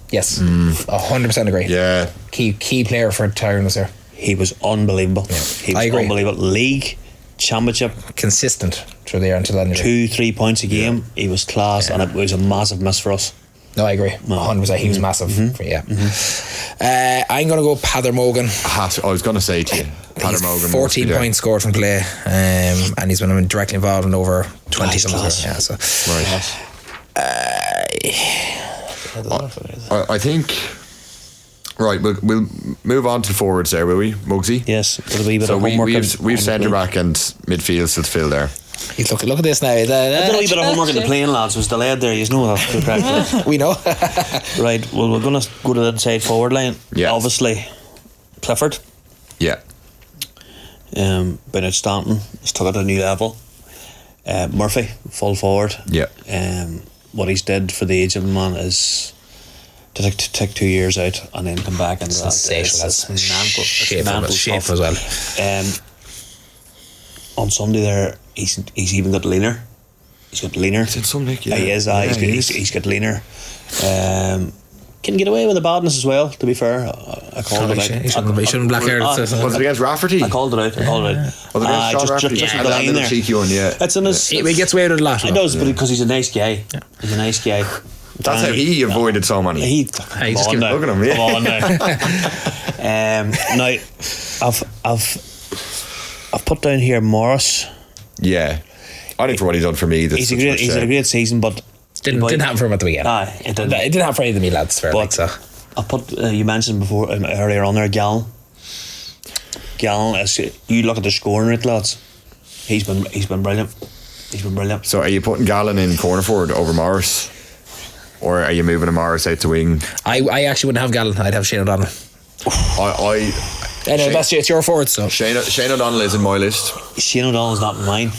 Yes, 100% agree. Yeah, key player for Tyrone this year. He was unbelievable. He was unbelievable. League, championship, consistent through the year until then. 2-3 points a game. He was class, and it was a massive miss for us. No, I agree. 100%. He was massive. I'm going to go Pather Mogan. I was going to say to you, Pather Mogan. 14 points scored from play, and he's been directly involved in over 20 something. Right. I think Right, we'll move on to forwards there, will we, Mugsy? Yes, with a wee bit So of homework. we've centre back and midfield still to fill there. Look at this now. I did a wee bit of homework in the playing, lads. Was delayed there, you know that. We know. Right, well, we're going to go to the inside forward line. Yeah. Obviously, Clifford. Yeah. Bernard Stanton has took it to a new level. Murphy, full forward. Yeah. What he's did for the age of the man is to take 2 years out and then come back and sensational. It's mental. Shape as well. On Sunday there, he's even got leaner. He's got leaner. It's in Sunday, yeah. He is. He's got leaner. Can get away with the badness as well. To be fair, I called it out. He shouldn't black hair. Was it against Rafferty? I called it out. Was it against Sean Rafferty? Just Yeah, the that line little there. cheeky one, yeah. It's in his. He gets away with it a lot. He does, but because he's a nice guy. Yeah. He's a nice guy. That's how he avoided so many. He just come on keep now. looking at him, yeah. Come on now. Now, I've put down here Morris. Yeah. I think for what he's done for me, He's had a great season, but Didn't happen for him at the weekend. it didn't. It didn't happen for any of the me lads. Fair, But like, so. I put you mentioned before earlier on there Gallen. You look at the scoring rate, lads. He's been brilliant. He's been brilliant. So are you putting Gallen in corner forward over Morris? Or are you moving a Morris out to wing? I actually wouldn't have Gallen. I'd have Shane O'Donnell. Anyway, it's your forward, so. Shane O'Donnell is in my list. Shane O'Donnell's not mine.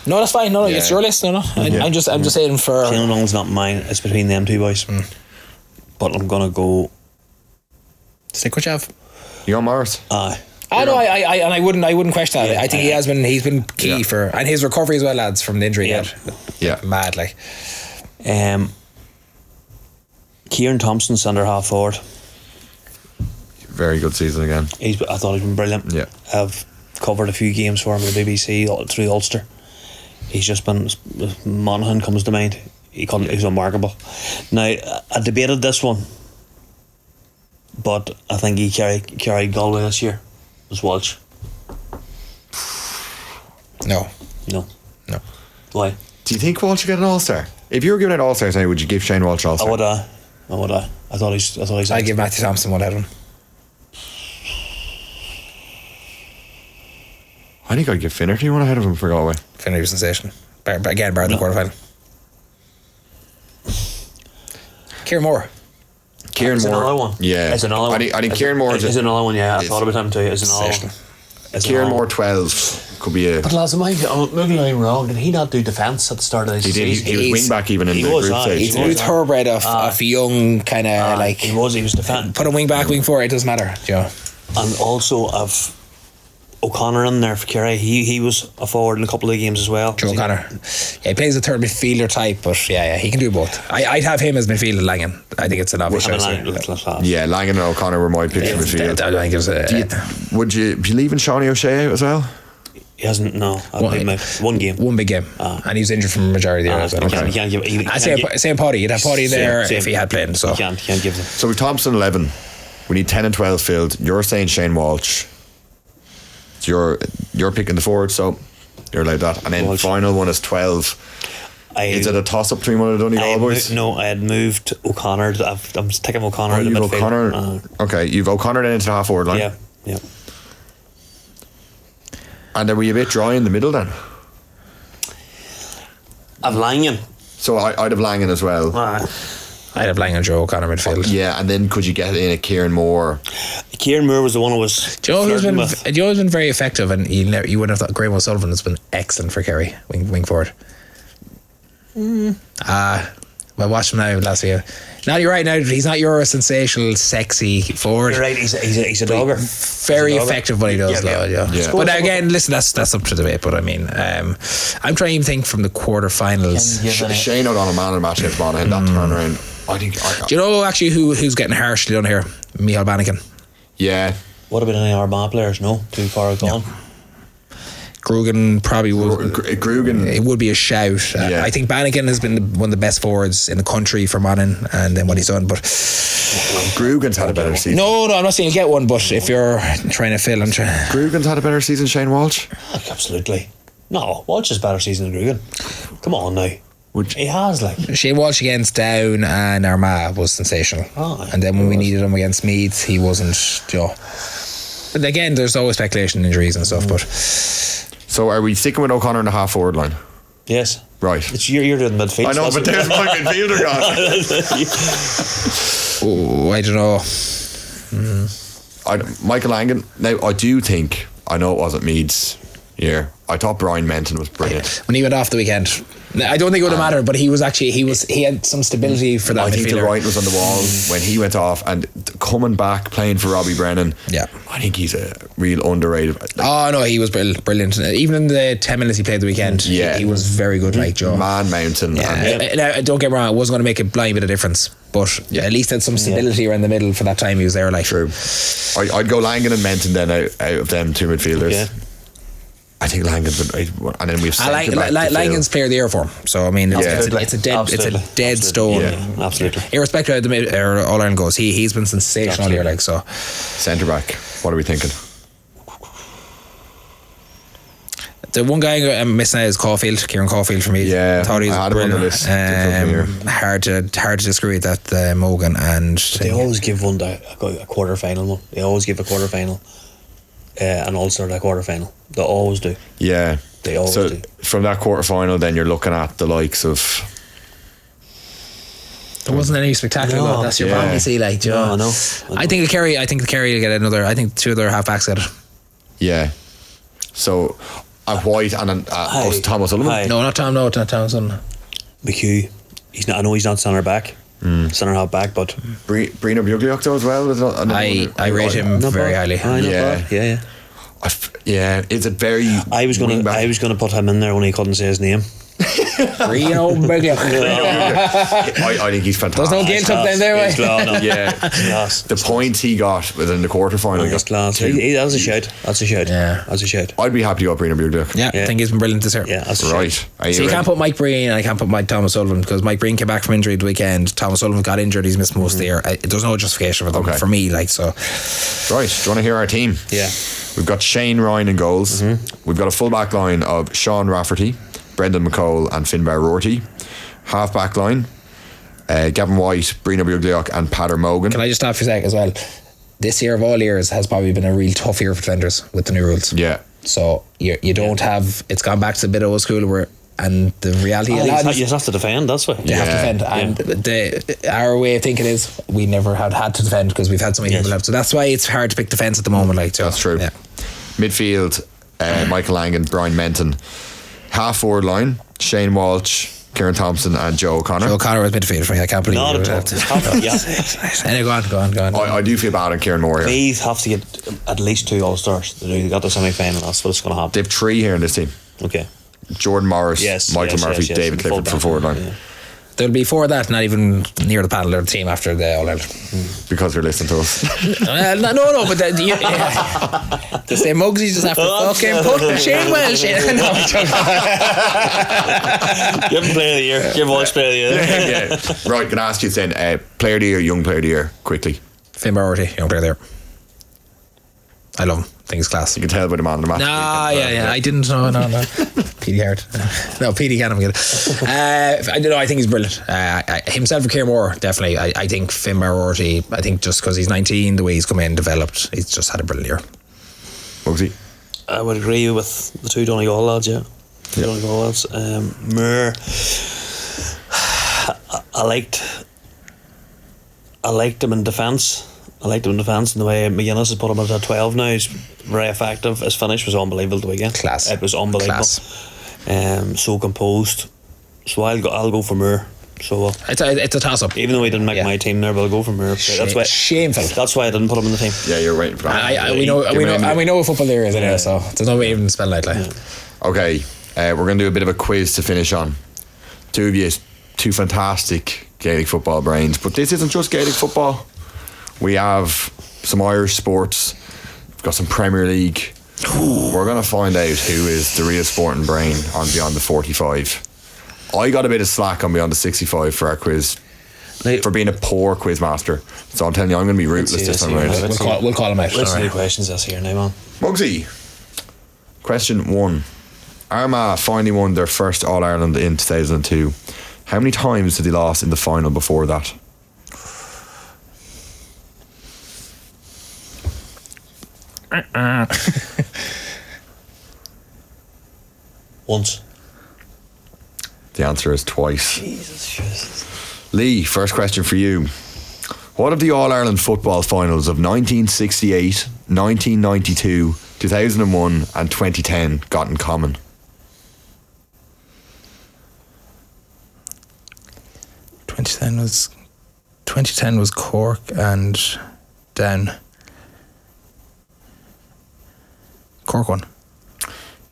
No, that's fine. No, Yeah. it's your list. No. Yeah. I'm just saying for. Shane O'Donnell's not mine. It's between them two boys. But I'm gonna go. Stick with Chav. You on Morris? Aye. I know, I wouldn't question that. Yeah, I think he's been key for, and his recovery as well, lads, from the injury. Yeah. Yeah. Mad, like. Kieran Thompson, centre half forward. Very good season again. I thought he's been brilliant. Yeah. I've covered a few games for him with the BBC through Ulster. He's just been. Monaghan comes to mind. He's unmarkable. Now, I debated this one, but I think he carried Galway this year. Was Walsh? No. Why? Do you think Walsh should get an All-Star? If you were giving it All-Stars now, would you give Shane Walsh All-Star? I would. I thought he's. I'd give Matthew Thompson one head one. I think I'd give Finnerty one ahead of him for Galway. Finlay was sensational. Again, bar the quarterfinal. Kieran Moore. Kieran It's Moore. another one. Yeah. It's another one. I think Kieran Moore is another one. Yeah, I is- thought about him too. It's another one. It's Kieran another Moore one. 12 could be a. But lads, maybe I'm wrong. Did he not do defence at the start of the He did. season? He was wing back even in he the was, group aye. stage. He's He a new was, thoroughbred of young kind of like. He was defence. Put him wing back, wing forward. It doesn't matter. You know. And also I've O'Connor in there for Kerry. He was a forward in a couple of games as well. Joe O'Connor. Yeah, he plays a third midfielder type, but yeah, he can do both. I'd have him as midfielder Langan. I think it's an obvious choice. Yeah, Langan and O'Connor were my picks for midfield. I think it's Would you be leaving Shawnee O'Shea out as well? He hasn't. No, I believe him out. One game. one big game, and he was injured from the majority of the year. So You can't give. same Potty. You'd have Potty there if he had played. So You can't give them. So with Thompson 11, we need 10 and 12 filled. You're saying Shane Walsh. You're picking the forward, so you're allowed that. And then Walsh. final one is 12. Is it a toss up between one of the Donegal boys? No, I had moved O'Connor. I'm taking O'Connor out of You've midfield. O'Connor. Okay, you've O'Connor then into the half forward line. Yeah. And are we a bit dry in the middle then? I've Langan. So I'd have Langan as well. I'd have Lang and Joe O'Connor midfield. Yeah, and then could you get in a Kieran Moore? Kieran Moore was the one who was. Joe's flirting with. been very effective, and you wouldn't have thought Graham O'Sullivan has been excellent for Kerry wing forward. Well, watch him now last year. Now you're right. Now he's not your sensational, sexy forward. You're right. He's a dogger. Very He's a dogger. effective what he does. Yeah. But again, listen, that's up to debate. But I mean, I'm trying to think from the quarterfinals. Shane O'Donnell man and match against Monaghan, that turnaround. I think. Do you know actually who's getting harshly done here? Michael Bannigan. Yeah. What about any Armagh players? No, too far gone. Grugan probably would. Grugan. It would be a shout. Yeah. I think Bannigan has been one of the best forwards in the country for Monaghan, and then what he's done. But Grugan's had a better season. no, I'm not saying you get one. But if you're trying to fill, Grugan's had a better season, Shane Walsh. Absolutely. No, Walsh is better season than Grugan. Come on now. He has, like. Shane Walsh against Down and Armagh was sensational. And then when we needed him against Meath, he wasn't, But again, there's always speculation, injuries and stuff. But So are we sticking with O'Connor in the half forward line? Yes. Right. It's you're doing midfield. I know, but there's my midfielder gone. I don't know. Michael Langan. Now, I do think, I know it wasn't Meads' year. I thought Brian Menton was brilliant. When he went off the weekend, I don't think it would have mattered, but he had some stability for that I think the midfielder. writing was on the wall when he went off, and coming back playing for Robbie Brennan. Yeah. I think he's a real underrated. Oh no, he was brilliant. Even in the 10 minutes he played the weekend, he was very good, like Joe. Man Mountain. Yeah. Now, don't get me wrong, it wasn't going to make a blind bit of difference, but at least had some stability around the middle for that time he was there. Like True. I'd go Langan and Menton then out of them two midfielders. Yeah. I think Langan's and then we've Langan's player of the year for him. So I mean, it's a dead stone. Yeah, absolutely. Irrespective of the All Ireland goes, he's been sensational here. Like so, centre back. What are we thinking? The one guy I'm missing out is Kieran Caulfield for me. Yeah, I thought he was had him on the list. Hard to disagree with that Mogan and. They always give one a quarter final one. They always give a quarter final. An All-Star that quarter final. They always do. Yeah, they always do. From that quarter final, then you're looking at the likes of. There wasn't any spectacular. No, that's your problem. You see, like, Joe. I know. I think the Kerry will get another. I think two other half-backs get it. Yeah. So, a White and Thomas Sullivan. No, not Tom. No, not Thomas Sullivan. McHugh. I know he's not centre back. Centre half back, but Brino Bugliocco though as well. I rate him very highly. Yeah, it's a very. I was gonna put him in there when he couldn't say his name. Brino Bugliocco. I think he's fantastic. There's no guilt up then there, right? Yeah, the points he got within the quarter final. That's class. That was a shout. That's a shout. Yeah, that's a shout. I'd be happy to go Brino Bugliocco. Yeah, I think he's been brilliant this year. Yeah, that's a right. Shout. So you can't put Mike Breen and I can't put Mike Thomas Sullivan because Mike Breen came back from injury the weekend. Thomas Sullivan got injured. He's missed most of the year. There's no justification for them for me. Like so. Right. Do you want to hear our team? Yeah. We've got Shane Ryan in goals. We've got a full back line of Sean Rafferty, Brendan McCole and Finbar Rorty. Half back line, Gavin White, Brino Bugliocco and Pater Mogan. Can I just stop for a sec as well? This year of all years has probably been a real tough year for defenders with the new rules. Yeah. So you don't have, it's gone back to a bit old school where, and the reality you just have to defend, that's why. You have to defend. And our way of thinking is we never had to defend because we've had so many people left. So that's why it's hard to pick defence at the moment. Like that's true. Yeah. Midfield, Michael Langan, Brian Menton. Half forward line, Shane Walsh, Kieran Thompson and Joe O'Connor. Joe O'Connor was midfield for me. I can't believe it. Anyway, go on. I do feel bad on Kieran Moore here. They have to get at least 2 All-Stars. They got the semi-final. That's what's going to happen. They have 3 here in this team. Okay. Jordan Morris, Michael Murphy, David Clifford for forward line. Yeah. There'll be 4 of that, not even near the panel or the team after the All Ireland. Because you're listening to us. No, but the same Mugsy just have to fucking put Shane Welsh in. No, give him player of the year. Give Walsh player of the year. Yeah. Right, can I ask you then, player of the year, young player of the year, quickly? Finbar Rorty, young player of the year. I love him. I think he's class. You can tell by the man in the match. I didn't. No. Petey Hart. No, Petey can't get it. I don't know. I think he's brilliant. Himself and Kieran Moore, definitely. I think Finbar Rorty, I think just because he's 19, the way he's come in, developed, he's just had a brilliant year. Mugsy? I would agree with the 2 Donegal lads, yeah. Donegal lads. Moore, I liked him in defence. I liked him in defence, and the way McGuinness has put him at 12 now, he's very effective. His finish was unbelievable the weekend. Class. It was unbelievable. So composed. So I'll go for Moore. So it's a toss up. Even though he didn't make my team there, but I'll go for Moore. That's why. Shameful. That's why I didn't put him in the team. Yeah, you're waiting for that. We know what football there is anyway, so there's no way even to spell it like. Okay, we're going to do a bit of a quiz to finish on. 2 of you, 2 fantastic Gaelic football brains, but this isn't just Gaelic football. We have some Irish sports. We've got some Premier League. We're going to find out who is the real sporting brain on Beyond the 45. I got a bit of slack on Beyond the 65 for our quiz, for being a poor quiz master. So I'm telling you, I'm going to be ruthless this time around. We'll call him out. Let's do questions this here now, man. Mugsy, question 1. Armagh finally won their first All-Ireland in 2002. How many times did they lose in the final before that? Once. The answer is twice. Jesus. Lee, first question for you. What have the All-Ireland football finals of 1968, 1992, 2001 and 2010 got in common? 2010 was Cork and Down. Cork won.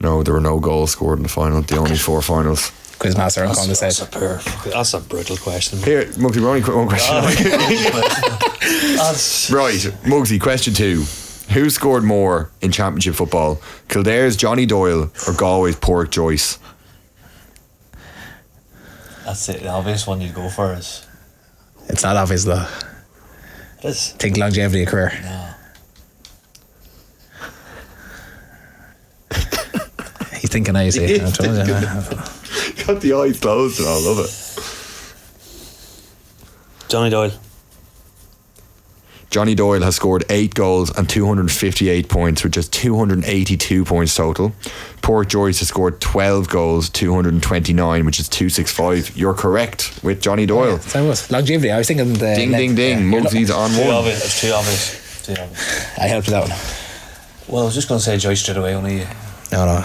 No, there were no goals scored in the final. The only 4 finals. Quizmaster, I'm going to say. That's a brutal question. Here, Mugsy, we're only one question. Right, Mugsy, question 2. Who scored more in championship football? Kildare's Johnny Doyle or Galway's Pork Joyce? That's it. The obvious one you'd go for is. It's not obvious though. It is. Think longevity of career. No. He's thinking now, you see. I told you. Got the eyes closed and I love it. Johnny Doyle. Johnny Doyle has scored 8 goals and 258 points, which is 282 points total. Pork Joyce has scored 12 goals, 229, which is 265. You're correct with Johnny Doyle. So was longevity. I was thinking the Ding, ding, ding. Mugsy's on Too one. obvious. It's too obvious. Too obvious. I helped with that one. Well, I was just going to say Joyce straight away. Only. No.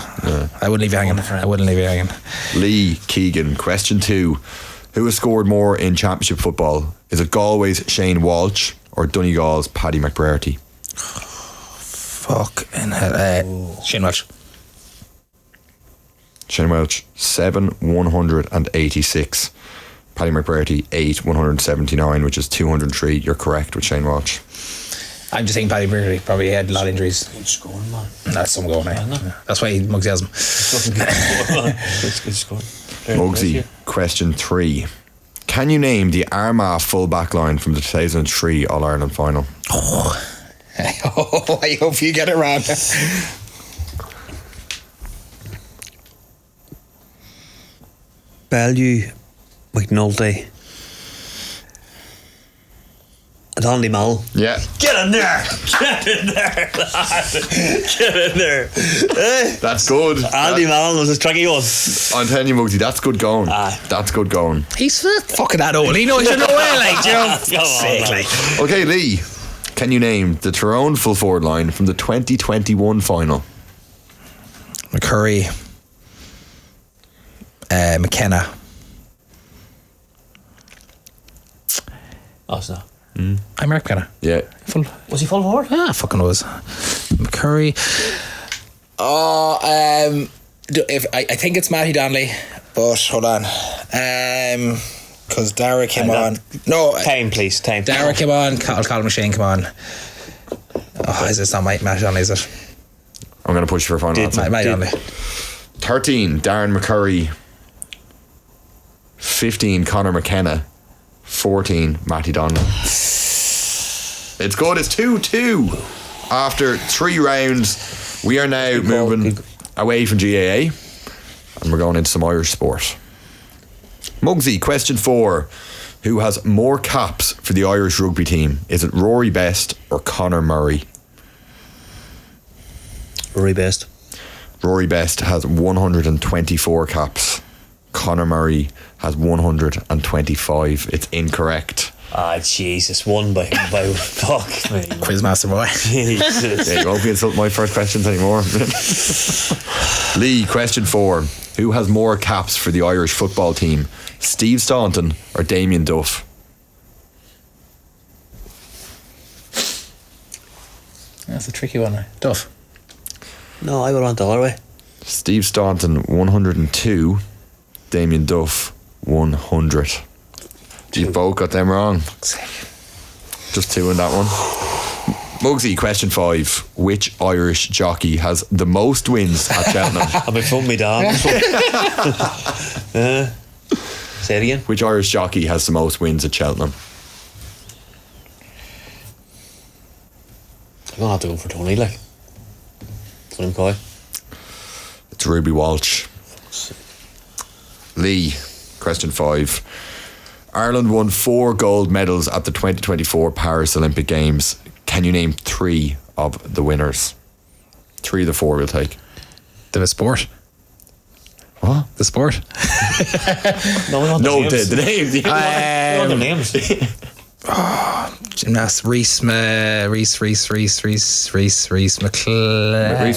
I wouldn't leave you hanging. I wouldn't leave you hanging. Lee, Keegan, question 2. Who has scored more in championship football? Is it Galway's Shane Walsh or Donegal's Paddy McBrearty? Fucking hell. Shane Welch. Shane Welch, 7,186. Paddy McBrearty, 8,179, which is 203. You're correct with Shane Walsh. I'm just thinking Paddy McBrearty probably had a lot of injuries. Good scoring, man. That's some going, eh? That's why Mugsy has him. Good scoring. Mugsy, question 3. Can you name the Armagh full back line from the 2003 All-Ireland final? Oh, I hope you get it wrong. Bellew, McNulty, and Andy Mall. Yeah. Get in there! Get in there! Get in there! That's good. Andy Mall was a tricky one. I'm telling you, Mugsy, that's good going. Aye. That's good going. He's fucking that old. He knows you're no way, like, you know. Come on, Sick, man. like. Okay, Lee, can you name the Tyrone full forward line from the 2021 final? McCurry. McKenna. Oh, it's not. I'm Mark McKenna. Yeah. Full. Was he full forward? Fucking was. McCurry. Oh, if I think it's Matty Donnelly, but hold on. Because Dara came on. No. Time, please. Time. Dara came on. Colin McShane came on. Oh, it's not Matty Donnelly, is it? I'm going to push for a final answer. Matty Donnelly. 13, Darren McCurry. 15, Conor McKenna. 14, Matty Donnelly. It's good. It's 2-2. After 3 rounds, we are now moving away from GAA and we're going into some Irish sport. Mugsy, question 4. Who has more caps for the Irish rugby team? Is it Rory Best or Conor Murray? Rory Best. Rory Best has 124 caps. Conor Murray has 125. It's incorrect. Ah, Jesus. Won by fuck me. Quizmaster boy. Jesus. Yeah, you won't be insulting my first questions anymore. Lee, question 4. Who has more caps for the Irish football team? Steve Staunton or Damien Duff? That's a tricky one. Duff. No, I would want the other way. Steve Staunton 102. Damien Duff 100. You both got them wrong. Just 2 in that one. Mugsy, question 5. Which Irish jockey has the most wins at Cheltenham? I've been from me down. Say it again. Which Irish jockey has the most wins at Cheltenham? I'm going to have to go for Tony, like. Tony McCoy. It's Ruby Walsh. Lee, question 5. Ireland won 4 gold medals at the 2024 Paris Olympic Games. Can you name 3 of the winners? 3 of the 4 we'll take. The sport. What? The sport. No, the names. We want their names. Gymnast Reese McLennan. Reece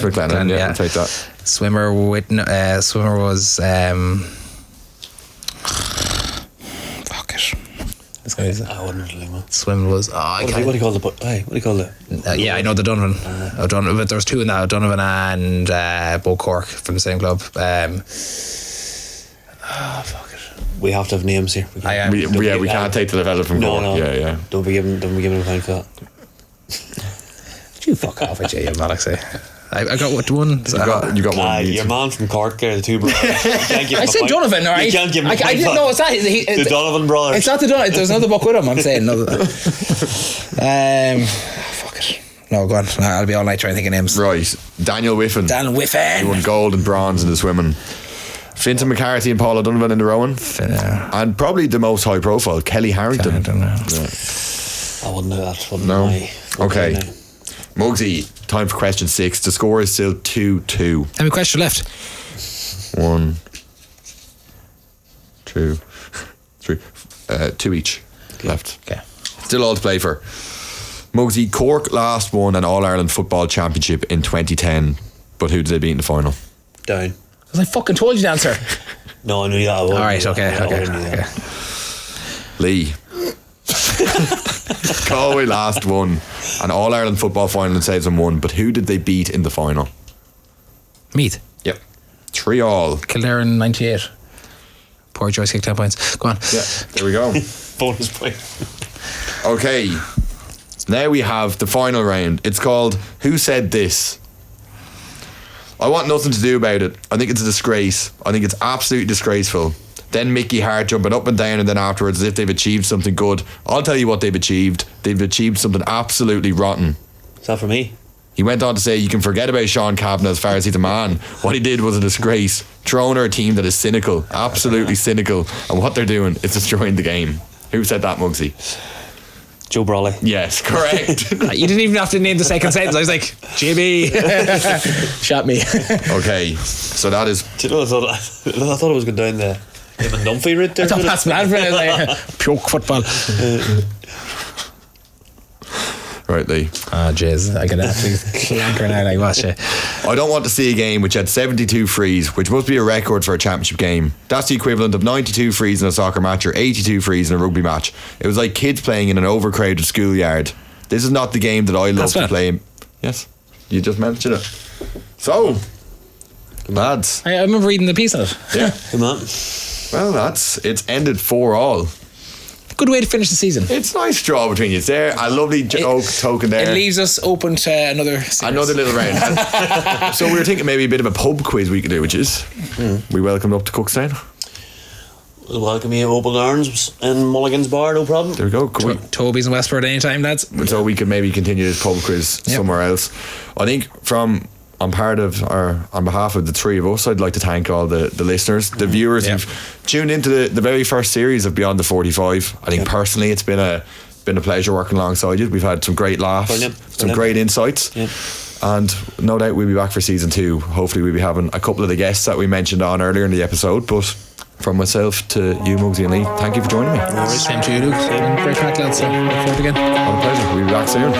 McLennan, yeah, I'll take that. Swimmer was fuck it. Let's go. I wouldn't really know. Swim was What do you call the yeah, I know the Donovan. O'Donovan, but there was 2 in that, O'Donovan and Bo Cork from the same club. Fuck it. We have to have names here. We can't take the fella from Cork. No. Yeah. Don't be giving a point for that. You fuck off with you, Alex. I got what one. You got one. Your man from Cork there, the 2 brothers. I said Donovan, all right? You can't give him I didn't know it's not. the Donovan brothers. It's not the Donovan. There's another book with him. I'm saying no. Fuck it. No, go on. I'll be all night trying to think of names. Right. Daniel Whiffen. He He won gold and bronze in the swimming. Fintan McCarthy and Paul O'Donovan in the rowing. And probably the most high profile, Kelly Harrington. I don't know. I wouldn't know that. No. Okay. Mugsy, time for question 6. The score is still 2-2. How many questions left? 1, 2, 3. 2 each left. Okay. Still all to play for. Mugsy, Cork last won an All-Ireland Football Championship in 2010. But who did they beat in the final? Down. Because I fucking told you the answer. No, I knew that. Alright, okay. Lee. Galway last won an All-Ireland football final in 2001, but who did they beat in the final? Meath. Yep. 3-3. Kildare in 98. Poor Joyce kicked 10 points. Go on. Yeah, there we go. Bonus point. Okay. Now we have the final round. It's called Who Said This? I want nothing to do about it. I think it's a disgrace. I think it's absolutely disgraceful. Then Mickey Hart jumping up and down, and then afterwards as if they've achieved something good. I'll tell you what they've achieved. They've achieved something absolutely rotten. Is that for me? He went on to say, you can forget about Sean Kavanagh as far as he's a man. What he did was a disgrace. Tyrone are a team that is cynical, absolutely cynical, and what they're doing is destroying the game. Who said that, Mugsy? Joe Brawley. Yes, correct. You didn't even have to name the second sentence. I was like, JB. Shot me. Okay, so that is... Do you know, I thought it was going down the Eamon Dunphy route there. I thought that's mad for it. Like, puke football. Right, Lee. Ah, jeez. I can actually clanker now. Like, watch it. I don't want to see a game which had 72 frees, which must be a record for a championship game. That's the equivalent of 92 frees in a soccer match or 82 frees in a rugby match. It was like kids playing in an overcrowded schoolyard. This is not the game that I love to play in. Yes, you just mentioned it. So, lads. I remember reading the piece on it. Yeah. Come on. Well, it's ended 4-4. Good way to finish the season. It's a nice draw between you there. A lovely token there. It leaves us open to another series. Another little round. So we were thinking maybe a bit of a pub quiz we could do, which is we welcome up to Cookstown. We'll welcome you Open Arms in Mulligan's Bar, no problem. There we go. Toby's in Westport anytime, lads. So we could maybe continue this pub quiz somewhere else. I think on behalf of the three of us, I'd like to thank all the listeners, the viewers who've tuned into the very first series of Beyond the 45. I think personally it's been a pleasure working alongside you. We've had some great laughs, some great insights, and no doubt we'll be back for season 2. Hopefully we'll be having a couple of the guests that we mentioned on earlier in the episode. But from myself to you, Mugsy and Lee, thank you for joining me. Same to you, Luke. Great crack, lads. Look forward again. What a pleasure. We'll be back soon.